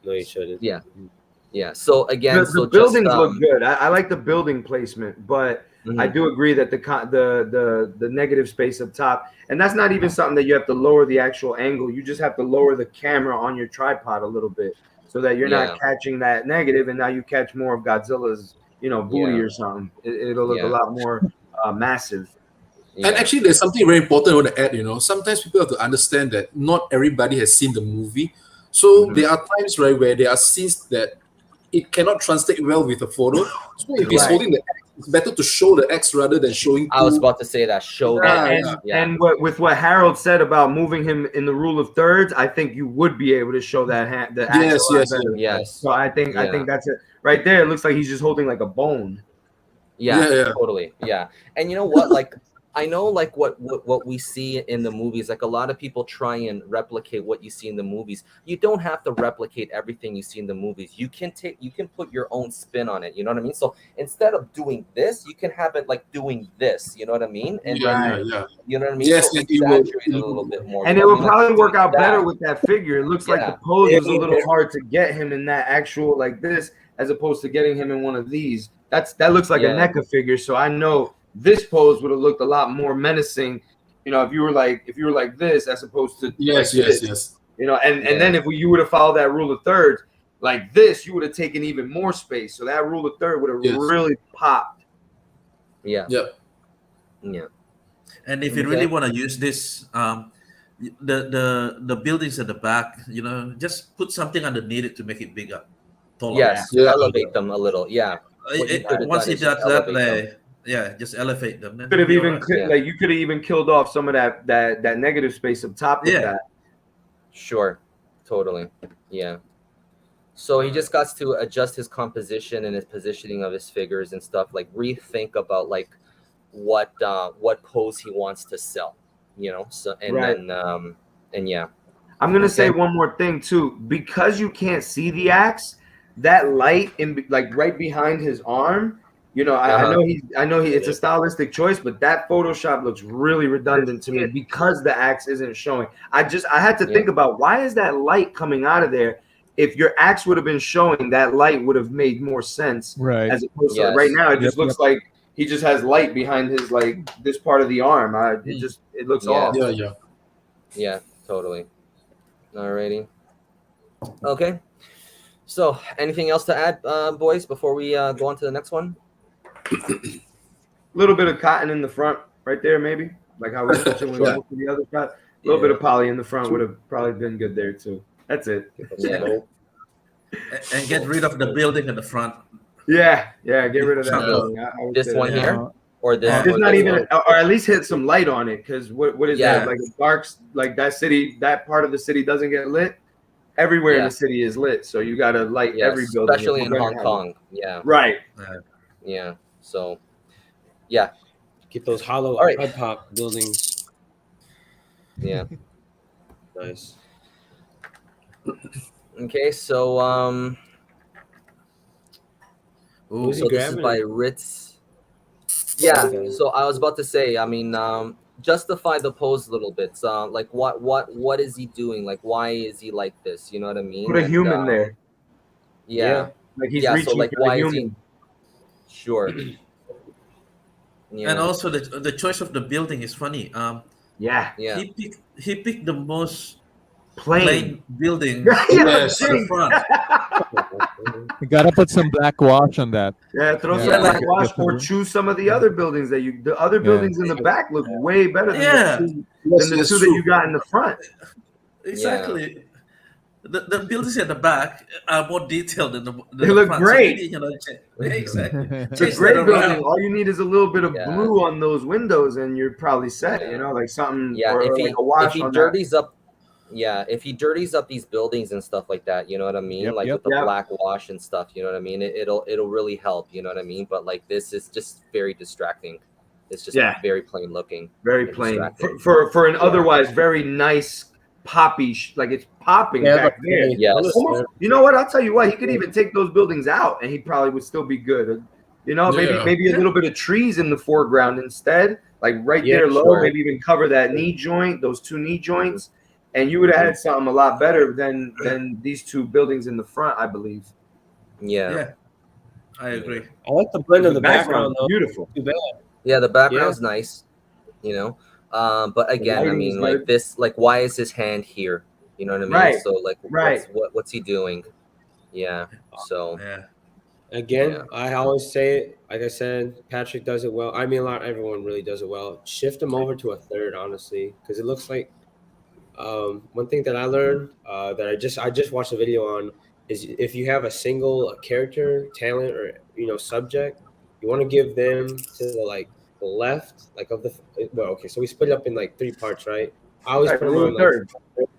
No, you shouldn't. yeah. So again, The buildings look good. I like the building placement, but mhm. I do agree that the negative space up top, and that's not even something that you have to lower the actual angle. You just have to lower the camera on your tripod a little bit, so that you're Yeah. not catching that negative, and now you catch more of Godzilla's, booty Yeah. or something. It'll look Yeah. a lot more massive. Yeah. And actually, there's something very important I want to add. Sometimes people have to understand that not everybody has seen the movie. So there are times, right, where there are scenes that it cannot translate well with a photo. So if he's Right. holding the X, it's better to show the X rather than showing I was two. about to say that. Show Yeah, that. And with what Harold said about moving him in the rule of thirds, I think you would be able to show that the axe a lot Yes. better. Yes. So I think that's it. Right there, it looks like he's just holding like a bone. Yeah, Yeah. totally. Yeah. And you know what? Like, I know like what we see in the movies, like a lot of people try and replicate what you see in the movies. You don't have to replicate everything you see in the movies. You can put your own spin on it. You know what I mean? So instead of doing this, you can have it like doing this. You know what I mean? And Yeah. you know what I mean? Yes, so and it will- exaggerate it a little bit more. And you it know would what I mean? probably Like, work doing out better that. with that figure. It looks like Yeah. the pose was a little hard to get him in that actual like this, as opposed to getting him in one of these. That looks like a Yeah. NECA figure. So I know this pose would have looked a lot more menacing. If you were like this, as opposed to Yes. like this. And Yeah. then if you would have followed that rule of thirds like this, you would have taken even more space. So that rule of third would have Yes. really popped. Yeah. Yep. Yeah. And if you Okay. really want to use this, the buildings at the back, just put something underneath it to make it bigger, taller. Yes, you elevate them a little. Yeah. What you could have Once done he is just does that, elevate them. just elevate them. Then Could have he'll be even all right. like you could have even killed off some of that negative space up top with that. Sure. Totally. Yeah. So he just got to adjust his composition and his positioning of his figures and stuff, like rethink about like what pose he wants to sell, So and then and yeah. I'm gonna say one more thing too, because you can't see the axe, that light in like right behind his arm. I know it's a stylistic choice, but that Photoshop looks really redundant to me because the axe isn't showing. I had to think about, why is that light coming out of there? If your axe would have been showing, that light would have made more sense. Right. As opposed to right now, it just looks like he just has light behind his this part of the arm. It looks off. Yeah, totally. Alrighty. Okay. So, anything else to add, boys, before we go on to the next one? A little bit of cotton in the front, right there, maybe, like how we're switching with the other shot. A little bit of poly in the front would have probably been good there too. That's it. Yeah. And get rid of the building in the front. Yeah, get rid of that building. This one here, or this? It's not even, or at least hit some light on it, because what is that? Like a dark, like that part of the city doesn't get lit. Everywhere in the city is lit, so you got to light every building, especially in Hong Kong. Yeah. Right. Yeah. So, yeah. Keep those hollow pop buildings. Yeah. Nice. Okay, so so this is by Ritz. Yeah. So I was about to say, I mean, justify the pose a little bit. So, like, what is he doing? Like, why is he like this? You know what I mean? Put a human there. Yeah. Like he's reaching so like, for why the is he? human. Sure. And also the choice of the building is funny. Yeah. He picked the most plain building. Yes. On the front. You gotta put some black wash on that. Yeah, throw some black wash, or choose some of the other buildings the other buildings in the back look way better than the two that you got in the front. Exactly. The buildings at the back are more detailed than the they look front. great. So exactly. It's a great building. All you need is a little bit of blue on those windows, and you're probably set. Like something. Yeah, or like a wash if he on dirties up. Yeah, if he dirties up these buildings and stuff like that, you know what I mean? With the black wash and stuff, you know what I mean? It'll really help, you know what I mean? But like, this is just very distracting. It's just very plain looking. Very plain. For an otherwise very nice poppy, like it's popping back there. Yes. Almost, you know what? I'll tell you what, he could even take those buildings out and he probably would still be good. Maybe a little bit of trees in the foreground instead, like right there low, maybe even cover that knee joint, those two knee joints. And you would have had something a lot better than these two buildings in the front, I believe. Yeah. I agree. I like the blend of the background, though. Beautiful. Too bad. Yeah, the background's nice, But again, I mean, like this, like, why is his hand here? You know what I mean? Right. So, like, what's he doing? Yeah. So. Yeah. Again, I always say it. Like I said, Patrick does it well. I mean, everyone really does it well. Shift him over to a third, honestly, because it looks like. One thing that I learned that I just watched a video on is if you have a single character, talent, or subject, you want to give them to the left, of the so we split it up in like 3 parts, right? I always put them on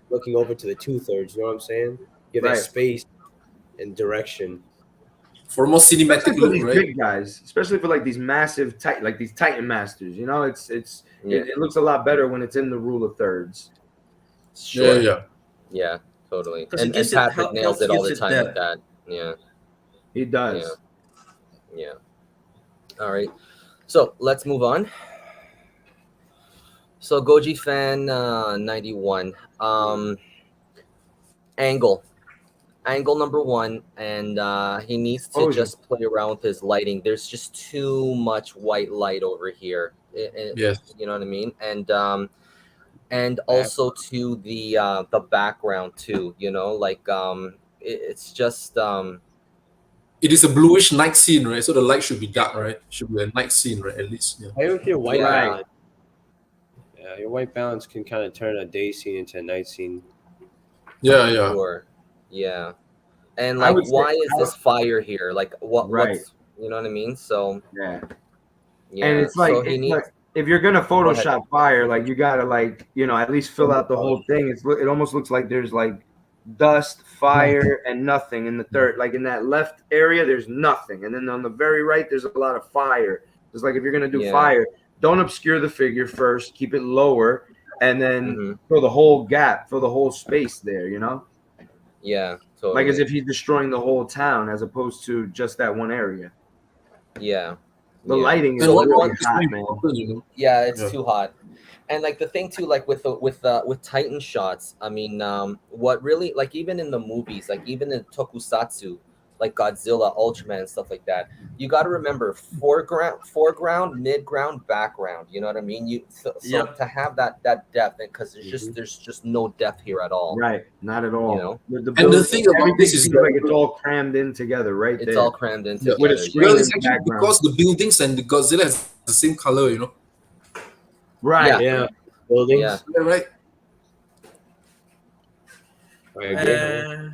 looking over to the 2/3. You know what I'm saying? Give that space and direction for more cinematic look, these right? Big guys, especially for like these massive these Titan masters. It looks a lot better when it's in the rule of thirds. Sure. Yeah, totally. And Patrick nails it all the time with that. Yeah, he does. Yeah. All right, so let's move on. So Goji fan 91, angle number 1, and he needs to just play around with his lighting. There's just too much white light over here. Yes, you know what I mean, and also to the background too, it's just it is a bluish night scene, right? So the light should be dark, right? Should be a night scene, right? At least. I don't feel white. Yeah, your white balance can kind of turn a day scene into a night scene. Yeah, yeah. Sure. Yeah. And I like, would say- why is this fire here? Like, Right. what's, you know what I mean? So Yeah. yeah. And it's like, so he needs. if you're gonna ahead. Photoshop fire, like you gotta like, you know, at least fill out the whole thing. It almost looks like there's like dust, fire, and nothing in the third. Like in that left area, there's nothing, and then on the very right, there's a lot of fire. It's like if you're gonna do Yeah. fire, don't obscure the figure first, keep it lower, and then Mhm. fill the whole gap, fill the whole space there. You know, Yeah. Totally. like as if he's destroying the whole town as opposed to just that one area. Yeah. The Yeah. lighting is So really one- hot, man. You know? Yeah, it's Yeah. too hot. And like the thing too, like with Titan shots, I mean, what really, like even in the movies, like even in tokusatsu, like Godzilla, Ultraman, and stuff like that, you got to remember foreground, mid-ground, background. You know what I mean? So Yep. to have that depth, because there's just no depth here at all. Right, not at all. You know? The And the thing about everything this is seems that- like it's all crammed in together, right It's there. all crammed in Yeah, together. with a screen Well, in it's the actually background. because the buildings and the Godzilla has the same color, you know. Right. Yeah, buildings. Yeah. Yeah, right. I agree.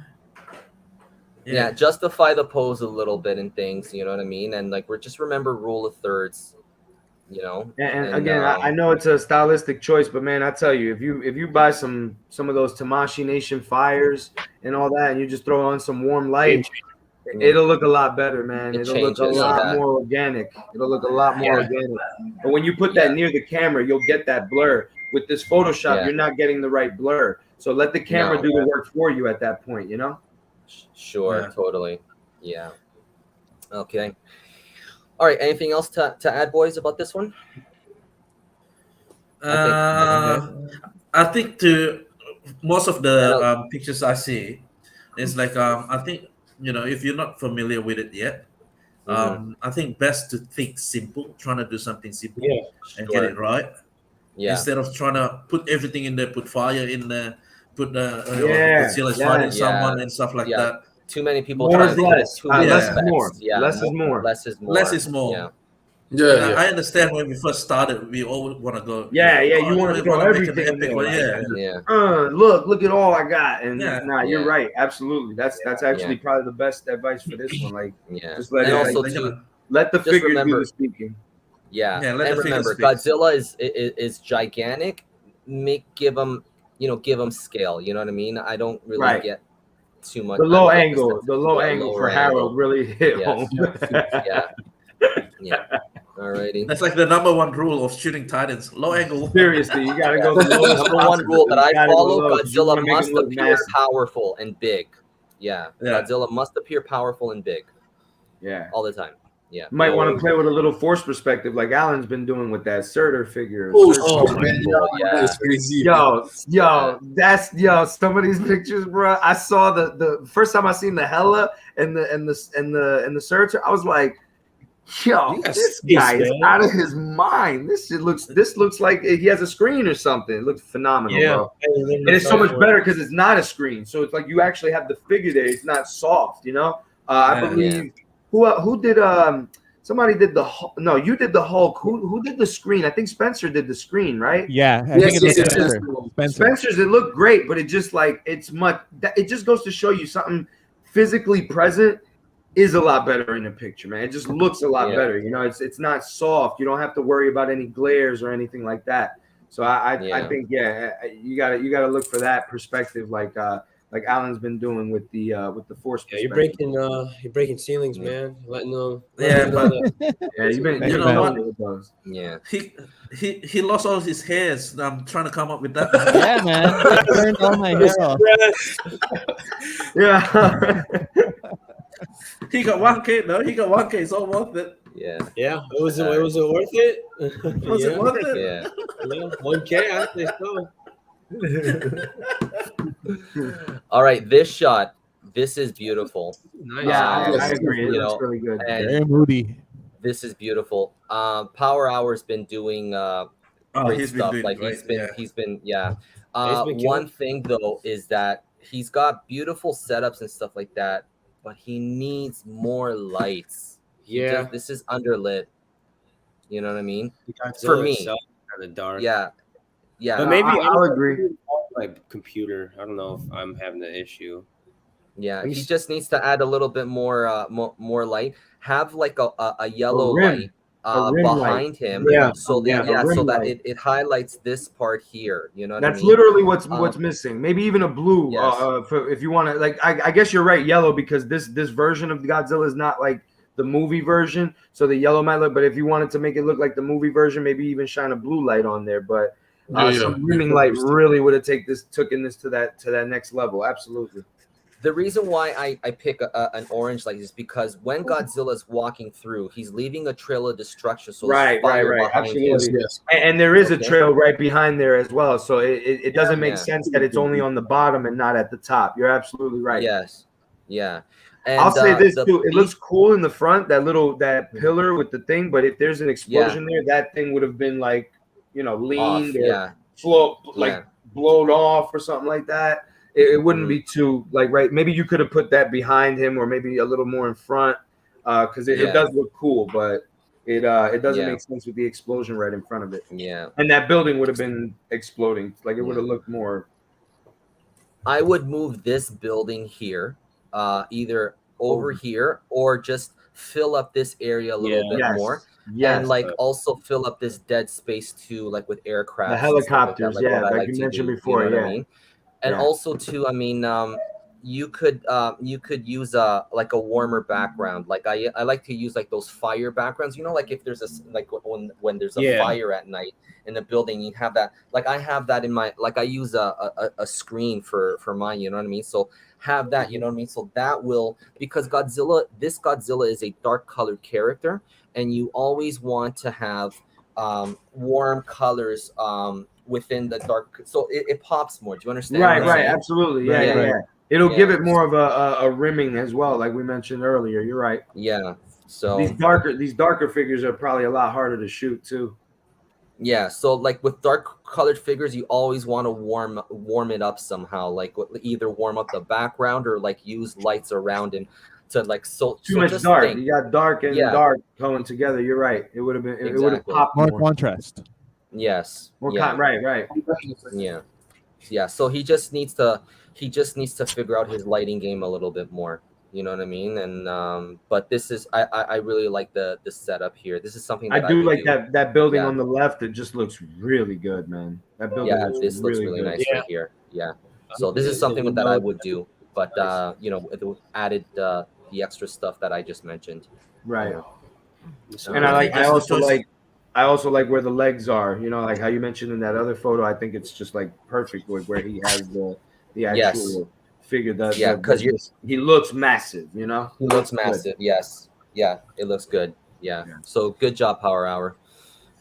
Yeah, justify the pose a little bit and things, you know what I mean? And like, we're just remember rule of thirds, you know. And again, I know it's a stylistic choice, but man, I tell you, if you buy some of those Tamashii Nation fires and all that, and you just throw on some warm light, it'll look a lot better, man. It It'll look a changes, lot yeah. more organic. It'll look a lot more Yeah. organic. But when you put that near the camera, you'll get that blur. With this Photoshop, Yeah. you're not getting the right blur. So let the camera No. do the work for you at that point, you know? Sure, Yeah. totally. Yeah. Okay. All right. Anything else to add, boys, about this one? I think to most of the pictures I see, it's like I think if you're not familiar with it yet, I think best to think simple, trying to do something simple Yeah, and get it right. Yeah. Instead of trying to put everything in there, put fire in there, put Godzilla's yeah, fighting yeah, someone and stuff like yeah. that. Too many people More trying is to get less. too less many is aspects. more. Yeah. Less is more. Less is more. Less is more. Yeah. Yeah, yeah. I understand when we first started, we all want to go. Yeah, you want to we throw wanna make an everything in epic there. one, Like, yeah. look at all I got. And Yeah. you're Yeah. right. Absolutely. That's actually probably the best advice for this one. Like, Yeah. just let And it also they're too, gonna- let the just figures remember- do the speaking. yeah. Yeah, let And the figures remember, speak. Godzilla is gigantic. Give him scale. You know what I mean? I don't really Right. get too much. The low I don't get angle, the low yeah, angle lower for Harold really hit Yes. home. Yeah. Yeah. Alrighty. That's like the number one rule of shooting Titans: low angle. Seriously, you gotta Yeah. go the lowest Number one possible. rule that You I gotta go follow: low, 'cause you Godzilla wanna make must him look appear massive. powerful and big. Yeah. Yeah. Godzilla must appear powerful and big Yeah. all the time. Yeah. You might want to play with a little force perspective, like Alan's been doing with that Surtur figure. Oh, Surtur. man, Yeah. that's crazy. Yo, some of these pictures, bro. I saw the first time I seen the Hella and the Surtur, I was like, yo, You got this space, guy is man. out of his mind. This looks like he has a screen or something. It looks phenomenal, bro. And it's so much better because it's not a screen. So it's like you actually have the figure there. It's not soft, you know. I Yeah. believe who did somebody did the Hulk. No, you did the Hulk. Who did the screen? I think Spencer did the screen, right? Yeah, I Yes, think it was yes, Spencer. yes. Spencer's, it looked great, but it just like it just goes to show you something physically present is a lot better in the picture, man. It just looks a lot better. You know, it's not soft. You don't have to worry about any glares or anything like that. So I think you gotta look for that perspective, like Alan's been doing with the force. Yeah, perspective. you're breaking ceilings, man. Letting them. Yeah, them but- know that- Yeah, you've been You know what? with those. Yeah. He lost all his hairs. I'm trying to come up with that. Yeah, man. I burned all my hair off. Yeah. He got 1K though. He got 1K. It's all worth it. Yeah. Yeah, was it worth it? Was it Yeah. worth it? Yeah. Yeah, 1K, I think so. All right. This shot. This is beautiful. Nice. Yeah, I Yes. agree. It You looks know, really good. And Very moody. this is beautiful. Power Hour's been doing great he's been stuff. doing Like great. he's been He's been one killing. thing though is that he's got beautiful setups and stuff like that, but he needs more lights. Yeah. This is underlit. You know what I mean? The For Godzilla me. itself is kind of dark. Yeah. Yeah, But maybe I'll agree. My computer. I don't know if I'm having the issue. Yeah, he just needs to add a little bit more more light. Have like a yellow light rim light. behind him, so that it highlights this part here. You know what I mean? That's literally what's missing. Maybe even a blue. If you want to, like, I guess you're right, yellow, because this version of Godzilla is not like the movie version, so the yellow might look. But if you wanted to make it look like the movie version, maybe even shine a blue light on there. But some rimming light really would have taken this to that next level. Absolutely. The reason why I pick an orange light is because when Godzilla's walking through, he's leaving a trail of destruction. So right, absolutely. Yes. And there is a trail right behind there as well. So it doesn't make sense that it's only on the bottom and not at the top. You're absolutely right. Yes. Yeah. And, I'll say this too. It looks cool in the front, that pillar with the thing. But if there's an explosion there, that thing would have been like, leaned or blown off or something like that. It wouldn't be too right. Maybe you could have put that behind him, or maybe a little more in front, because it does look cool, but it doesn't make sense with the explosion right in front of it. Yeah, and that building would have been exploding. Like it would have looked more. I would move this building here, either over here or just fill up this area a little bit more. Yes, and also fill up this dead space too, like with aircraft, the helicopters, like that, like you mentioned before, you know what I mean? And also too, I mean, you could use a warmer background. Like I like to use like those fire backgrounds. Like if there's when there's a fire at night in the building, you have that. Like I have that in my I use a screen for mine. You know what I mean? So have that. You know what I mean? So that will, because this Godzilla is a dark colored character, and you always want to have warm colors within the dark, so it pops more. Do you understand? Right, absolutely. Yeah. It'll give it more of a rimming as well, like we mentioned earlier. You're right. Yeah. So these darker figures are probably a lot harder to shoot too. Yeah. So like with dark colored figures, you always want to warm it up somehow, like either warm up the background or like use lights around and to too much dark. You got dark and dark going together. You're right. It would have been. It would have popped more contrast. Yes. Right. Yeah. So he just needs to figure out his lighting game a little bit more. You know what I mean? And but this is I really like the setup here. This is something that I do like that building on the left. It just looks really good, man. That building this looks really nice right here. Yeah. So this is something that I would do, but with added the extra stuff that I just mentioned. Right. And I also like where the legs are, like how you mentioned in that other photo. I think it's just like perfect with where he has the actual figure. Because he looks massive, He looks massive, yes. Yeah, it looks good. Yeah. So good job, Power Hour.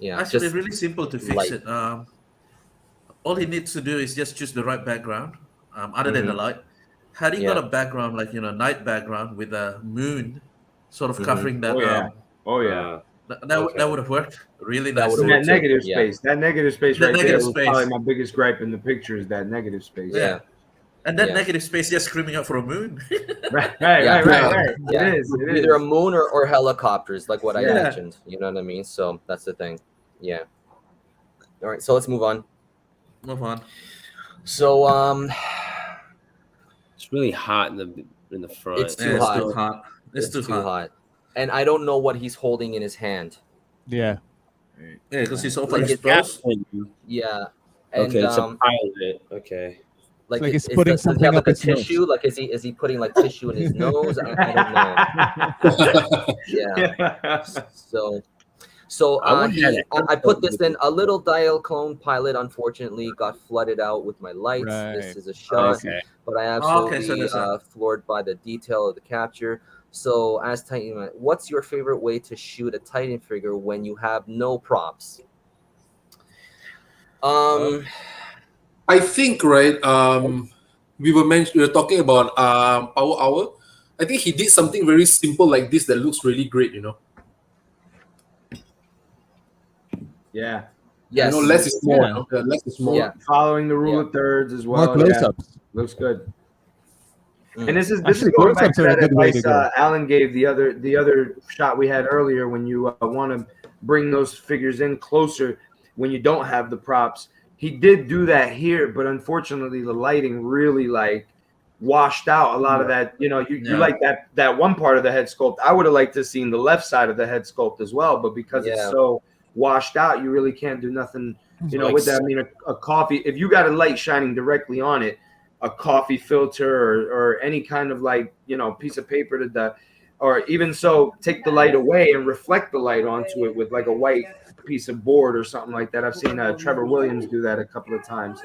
Yeah. Actually, it's really simple to fix it. All he needs to do is just choose the right background, other than the light. Had he got a background like night background with a moon sort of covering that? That would have worked really nice. That negative space. That negative space right there was probably my biggest gripe in the picture is that negative space. Yeah. And that negative space just screaming out for a moon. Right. Yeah. It is. Either a moon or helicopters, like what I mentioned. You know what I mean? So that's the thing. Yeah. All right. So let's move on. So it's really hot in the front. It's too hot. It's too hot. And I don't know what he's holding in his hand. Yeah. Yeah, because he's open exposed. Yeah. And, okay, it's a pilot. Okay. Like he's putting something up his tissue. Nose. Like is he putting like tissue in his nose? I don't know. Yeah. So I put this in. A little dial clone pilot unfortunately got flooded out with my lights. Right. This is a shot, but I absolutely floored by the detail of the capture. So as Titan, what's your favorite way to shoot a Titan figure when you have no props? I think we were talking about Power Hour. I think he did something very simple like this that looks really great. Yeah. Yes. Less is more. Less is more. Yeah. Following the rule of thirds as well. More close-ups. Looks good. And this is going back to that advice Alan gave the other shot we had earlier. When you want to bring those figures in closer, when you don't have the props, he did do that here, but unfortunately the lighting really like washed out a lot of that. You know, you like that one part of the head sculpt. I would have liked to seen the left side of the head sculpt as well, but because it's so washed out, you really can't do nothing, you know, with that. I mean, a coffee, if you got a light shining directly on it, a coffee filter or any kind of like, you know, piece of paper to the, or even so, take the light away and reflect the light onto it with like a white piece of board or something like that. I've seen Trevor Williams do that a couple of times.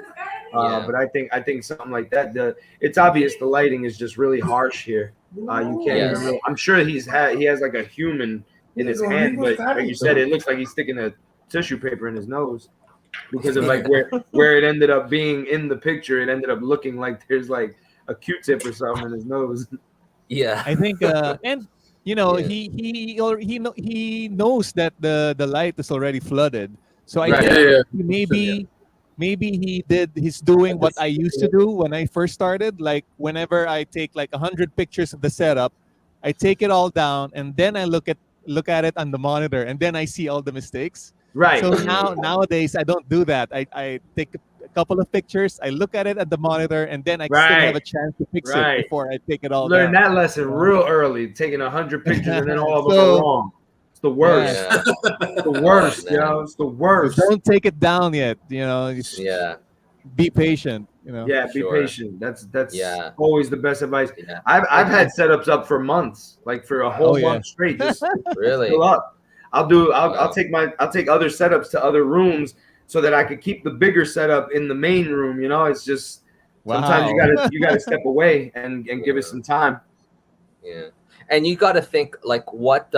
But I think something like that. It's obvious the lighting is just really harsh here. You can't even really, I'm sure he has like a human in his hand, but like you said, it looks like he's sticking a tissue paper in his nose because of like where it ended up being in the picture. It ended up looking like there's like a Q-tip or something in his nose. Yeah, I think, and you know, he knows that the light is already flooded. So I think maybe he's doing what I used to do when I first started. Like whenever I take like 100 pictures of the setup, I take it all down and then I look at it on the monitor and then I see all the mistakes. Right. So nowadays I don't do that. I take a couple of pictures, I look at it at the monitor, and then I still have a chance to fix it before I take it all down. Learn that lesson real early, taking 100 pictures and then all of them are wrong. It's the worst. Yeah. It's the worst, It's the worst. So don't take it down yet, you know. Just be patient, you know. Yeah, be patient. That's always the best advice. Yeah. I've had setups up for months, like for a whole month straight. Just really fill up. I'll take other setups to other rooms so that I could keep the bigger setup in the main room. You know, it's just sometimes you gotta step away and give it some time. Yeah, and you got to think like what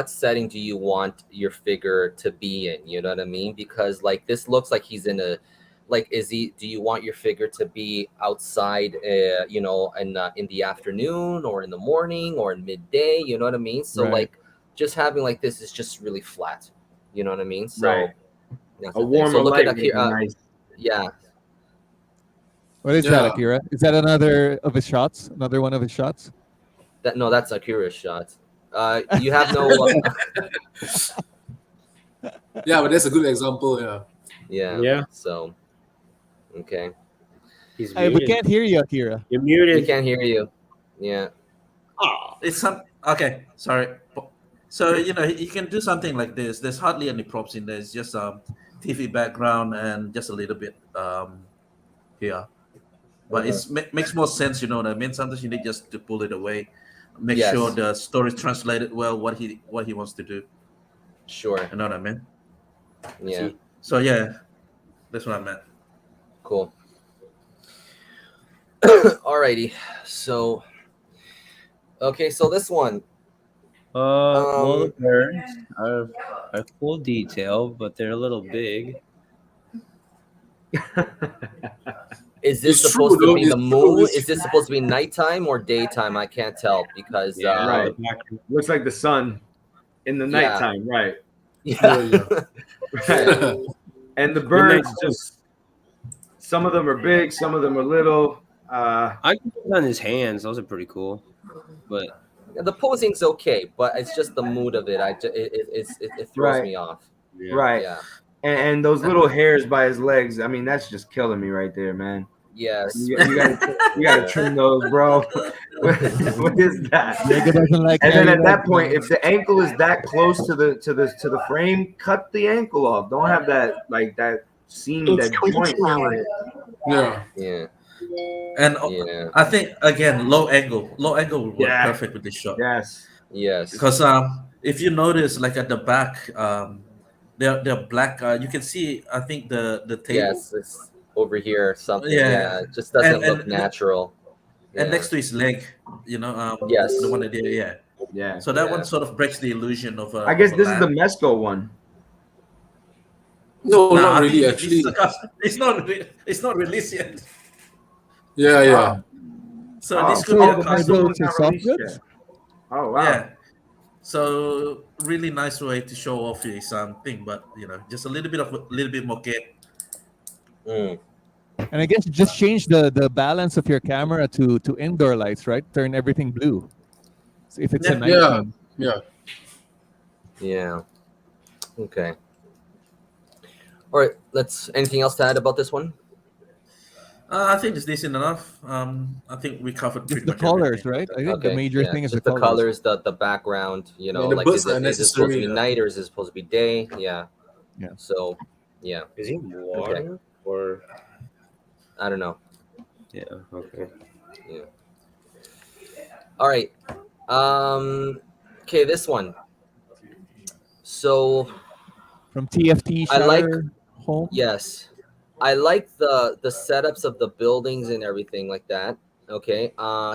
setting do you want your figure to be in? You know what I mean? Because like this looks like he's in a do you want your figure to be outside, you know, in the afternoon or in the morning or in midday? You know what I mean? So like just having like this is just really flat. You know what I mean? So a warmer light would be nice. Yeah. What is that, Akira? Is that another of his shots? Another one of his shots? That's Akira's shot. You have no. Yeah, but that's a good example. Yeah. So, okay. He's we can't hear you, Akira. You're muted. We can't hear you. Yeah. Oh, it's okay. Sorry. So you know you can do something like this. There's hardly any props in there. It's just TV background and just a little bit here. But it makes more sense, you know what I mean? Sometimes you need just to pull it away, make sure the story translated well what he wants to do. Sure. You know what I mean? Yeah. So yeah, that's what I meant. Cool. Alrighty. So okay, so this one. Well, the birds are cool detail, but they're a little big. Is this supposed to be the moon? Is this supposed to be nighttime or daytime? I can't tell because looks like the sun in the nighttime, right? Yeah. Right. And the birds just some of them are big, some of them are little. I can put on his hands; those are pretty cool. But the posing's okay, but it's just the mood of it. It throws me off. Yeah. Right. Yeah. And those little hairs by his legs, I mean, that's just killing me right there, man. Yes. You gotta trim those, bro. What is that? And then at that point, if the ankle is that close to the frame, cut the ankle off. Don't have that that seam, that joint. Yeah. And I think again, low angle would work perfect with this shot. Yes. Because if you notice, like at the back, they're black. You can see, I think the table. Yes, it's over here. Something. Yeah, it just doesn't look natural. And next to his leg, you know. Yes. The one that did. Yeah. So that one sort of breaks the illusion of. I guess this is the Mesco one. No, not really. Actually, it's not released yet. Yeah. So this could be a custom. Oh wow. Yeah. So really nice way to show off his thing, but you know, just a little bit more care. And I guess just change the balance of your camera to indoor lights, right? Turn everything blue. So if it's a night. Yeah. Okay. All right, let's. Anything else to add about this one? I think it's decent enough. I think we covered Just pretty the much everything. colors, right? I think the Okay, major yeah, thing is the just the colors. colors, the background. You know, the like birds is are it supposed to necessary. be night or is it supposed to be day? Yeah. Yeah. So, yeah. Is he water or? I don't know. Yeah. Okay. Yeah. All right. Okay, this one. So From TFT I like. Shatter Home. Yes, I like the setups of the buildings and everything like that. Okay.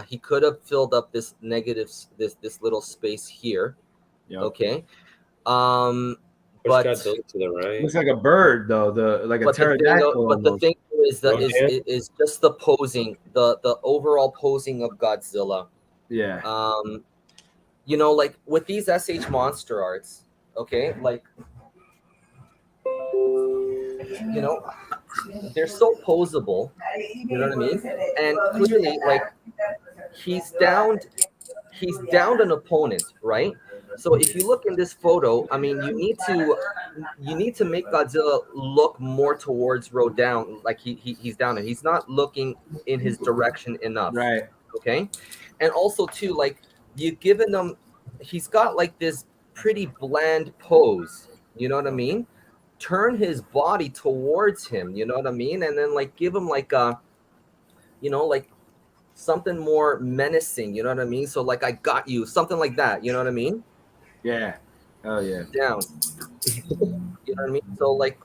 He could have filled up this this little space here. Yep. Okay. Where's But Godzilla to the right? Looks like a bird though, like a pterodactyl but the almost. thing is that Okay. is just the posing, the overall posing of Godzilla. Yeah. You know, like with these SH monster arts, okay, like you know, they're so posable. You know what I mean? And clearly, like he's downed, he's downed an opponent, right? So if you look in this photo, I mean, you need to make Godzilla look more towards Rodan, like he's down and he's not looking in his direction enough. Right. Okay, and also too, like you've given him, he's got like this pretty bland pose. You know what I mean? Turn his body towards him. You know what I mean? And then like give him like a, you know, like something more menacing. You know what I mean? So like I got you, something like that. You know what I mean? Yeah. Oh yeah. Down. You know what I mean? So like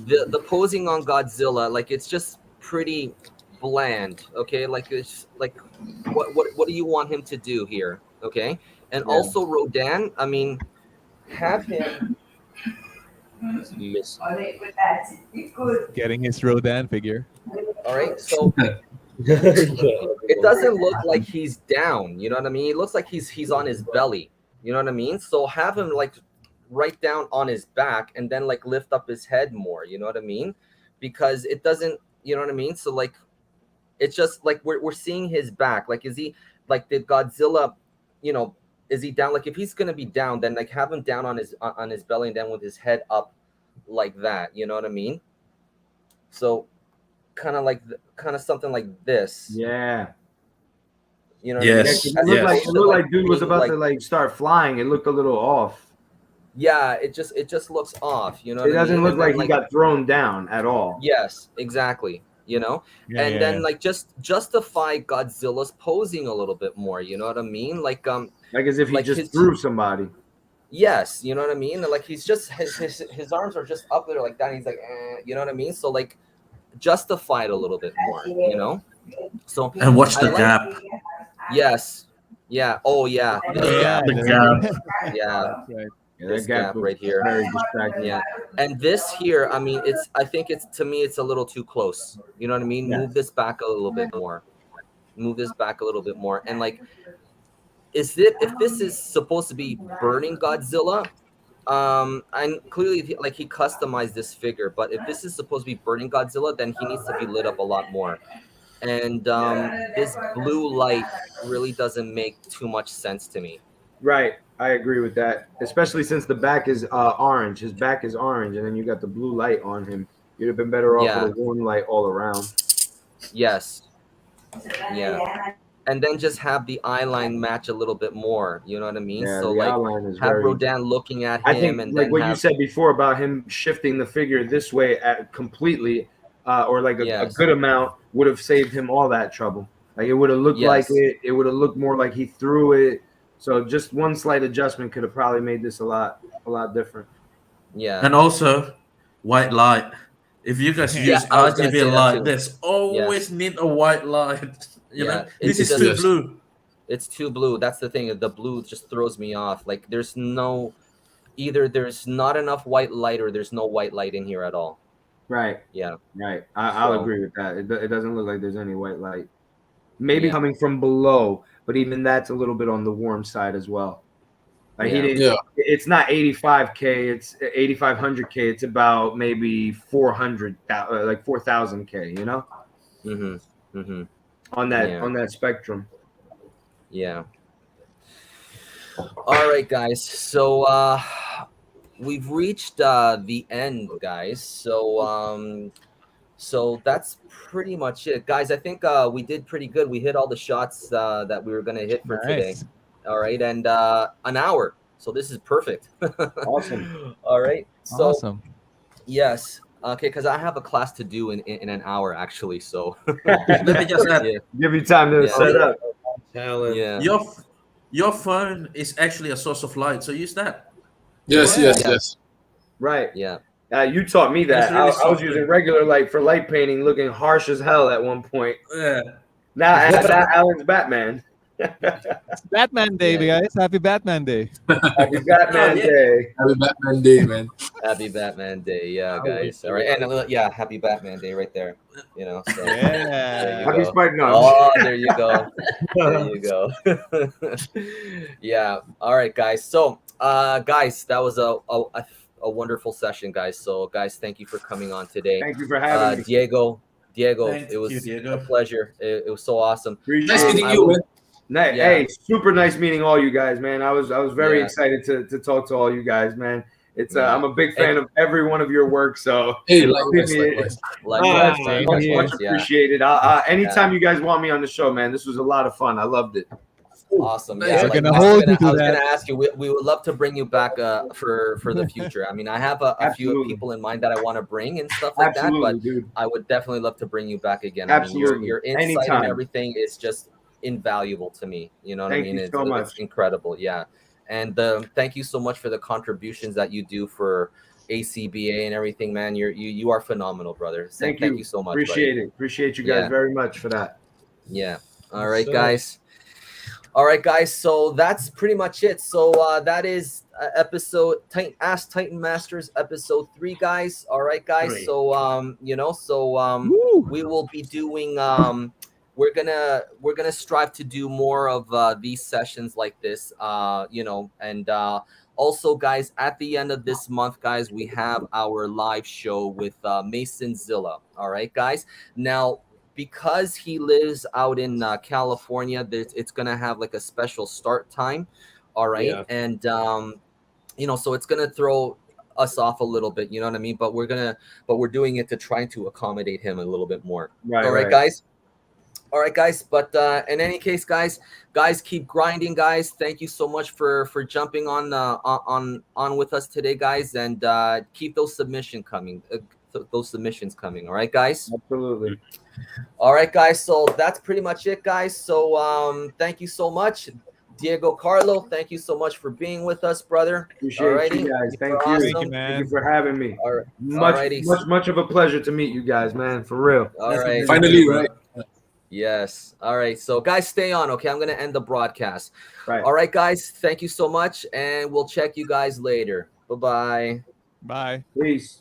the posing on Godzilla, like it's just pretty bland. Okay, like it's like what do you want him to do here? Okay, and Yeah. also Rodan. I mean, have him. Miss. Getting his Rodan figure. All right, so Yeah. it doesn't look like he's down. You know what I mean? It looks like he's on his belly. You know what I mean? So have him like right down on his back and then like lift up his head more. You know what I mean? Because it doesn't. You know what I mean? So like, it's just like we're seeing his back. Like, is he like did Godzilla? You know, is he down? Like, if he's gonna be down, then like have him down on his belly and then with his head up like that. You know what I mean? So kind of like kind of something like this. Yeah. You know what Yes. I mean? It looked like dude was about to like start flying. It looked a little off. Yeah, it just looks off. You know It what I doesn't mean? look And then, like he got thrown down at all. Yes, exactly. You know, Yeah, and yeah, then yeah. like just justify Godzilla's posing a little bit more. You know what I mean? Like Like as if he like just his- threw somebody. yes, you know what I mean. Like he's just his arms are just up there like that. And he's like, you know what I mean? So like justify it a little bit more. You know. So And watch the I like- gap. Yes. Yeah. Oh yeah. This Yeah, gap. The that's gap. Yeah. right. Yeah, This that gap gap was right here. very distracting. Yeah. And this here, I mean, I think it's to me, it's a little too close. You know what I mean? Yeah. Move this back a little bit more. Move this back a little bit more. And like, if this is supposed to be burning Godzilla, and clearly like he customized this figure, but if this is supposed to be burning Godzilla, then he needs to be lit up a lot more. And this blue light really doesn't make too much sense to me. Right. I agree with that. Especially since the back is orange. His back is orange, and then you got the blue light on him. You'd have been better off Yeah. with a warm light all around. Yes. Yeah. And then just have the eye line match a little bit more. You know what I mean? Yeah, So the like outline is have very. Rodan looking at him, I think and like then what you have, said before about him shifting the figure this way completely, or like a Yes. good amount would have saved him all that trouble. Like it would have looked like Yes. it would have looked more like he threw it. So just one slight adjustment could have probably made this a lot different. yeah. And also, white light. If you guys Yeah, use I was gonna RGB say that light, too. there's always need a white light. You Yeah, know, it this is does- too blue. It's too blue. That's the thing. The blue just throws me off. Like there's no, either there's not enough white light or there's no white light in here at all. Right. Yeah. Right. I'll So- agree with that. It doesn't look like there's any white light. Maybe Yeah. coming from below, but even that's a little bit on the warm side as well. Like he Yeah. didn't. Yeah. It's not 85K. It's 8500K. It's about maybe 400, like 4000K. You know, Mm-hmm. Mm-hmm. on Yeah. that spectrum. Yeah. All right, guys. So we've reached the end, guys. So that's pretty much it, guys. I think we did pretty good. We hit all the shots that we were gonna hit for today. Nice. All right, and an hour. So this is perfect. Awesome. All right. So Awesome. yes. Okay, because I have a class to do in an hour actually. So Let me just add, yeah, Give you time to Yeah. set up. Talent. yeah. your phone is actually a source of light, so use that. Yes, Yeah. yes, yes. Right. Yeah. You taught me that. It's really I was soft. using regular light for light painting, looking harsh as hell at one point. Yeah. Now Alan's Batman. It's Batman Day, Yeah. guys. Happy Batman Day. Happy Batman yeah. Day. Happy Batman Day, man. Happy Batman Day, yeah, I would guys. say All right, that. and yeah, Happy Batman Day right there. You know, so there Yeah. you Happy go. Spider Man. Oh, there you go. There you go. Yeah. All right, guys. So, guys, that was a wonderful session, guys. So, guys, thank you for coming on today. Thank you for having me. Diego, Thank it was you, Diego. a pleasure. It was so awesome. Appreciate Nice it. meeting I you, will- man. Yeah. Hey, super nice meeting all you guys, man. I was very Yeah. excited to talk to all you guys, man. It's Yeah. I'm a big fan of every one of your work, so Hey, likewise, Believe me, likewise. Likewise, Ah, man. much, here. much Yeah. appreciated. Anytime you guys want me on the show, man, this was a lot of fun. I loved it. Awesome. Nice. Yeah, We're like, gonna I was hold you to I was that. gonna ask you. We would love to bring you back for the future. I mean, I have a few Absolutely. people in mind that I want to bring and stuff like that, Absolutely, but dude. I would definitely love to bring you back again. I mean, Absolutely. your insight Anytime. and everything is just invaluable to me. You know what Thank I mean? you so much. It's incredible. Yeah, and thank you so much for the contributions that you do for ACBA and everything, man. You are phenomenal, brother. Thank you. You so much. Appreciate buddy. it. Appreciate you guys Yeah. very much for that. Yeah. All right, So- guys. All right, guys. So that's pretty much it. So that is episode Ask Titan Masters episode 3, guys. All right, guys. 3. So Woo. we will be doing we're gonna strive to do more of these sessions like this. And also, guys, at the end of this month, guys, we have our live show with Mason Zilla. All right, guys. Now, because he lives out in California, it's gonna have like a special start time. All right, Yeah. and so it's gonna throw us off a little bit. You know what I mean? But we're doing it to try to accommodate him a little bit more. Right, All right, right. guys. All right, guys. But in any case, guys, keep grinding, guys. Thank you so much for jumping on with us today, guys, and keep those submissions coming. All right, guys. Absolutely. All right, guys. So that's pretty much it, guys. So thank you so much, Diego Carlo. Thank you so much for being with us, brother. Appreciate Alrighty. you guys. Thank You're you. awesome. Thank you, Thank man. you for having me. All right. Much, Alrighty. much of a pleasure to meet you guys, man. For real. All right. Finally, right? Yes. All right. So, guys, stay on. Okay, I'm gonna end the broadcast. Right. All right, guys. Thank you so much, and we'll check you guys later. Bye-bye. Bye. Peace.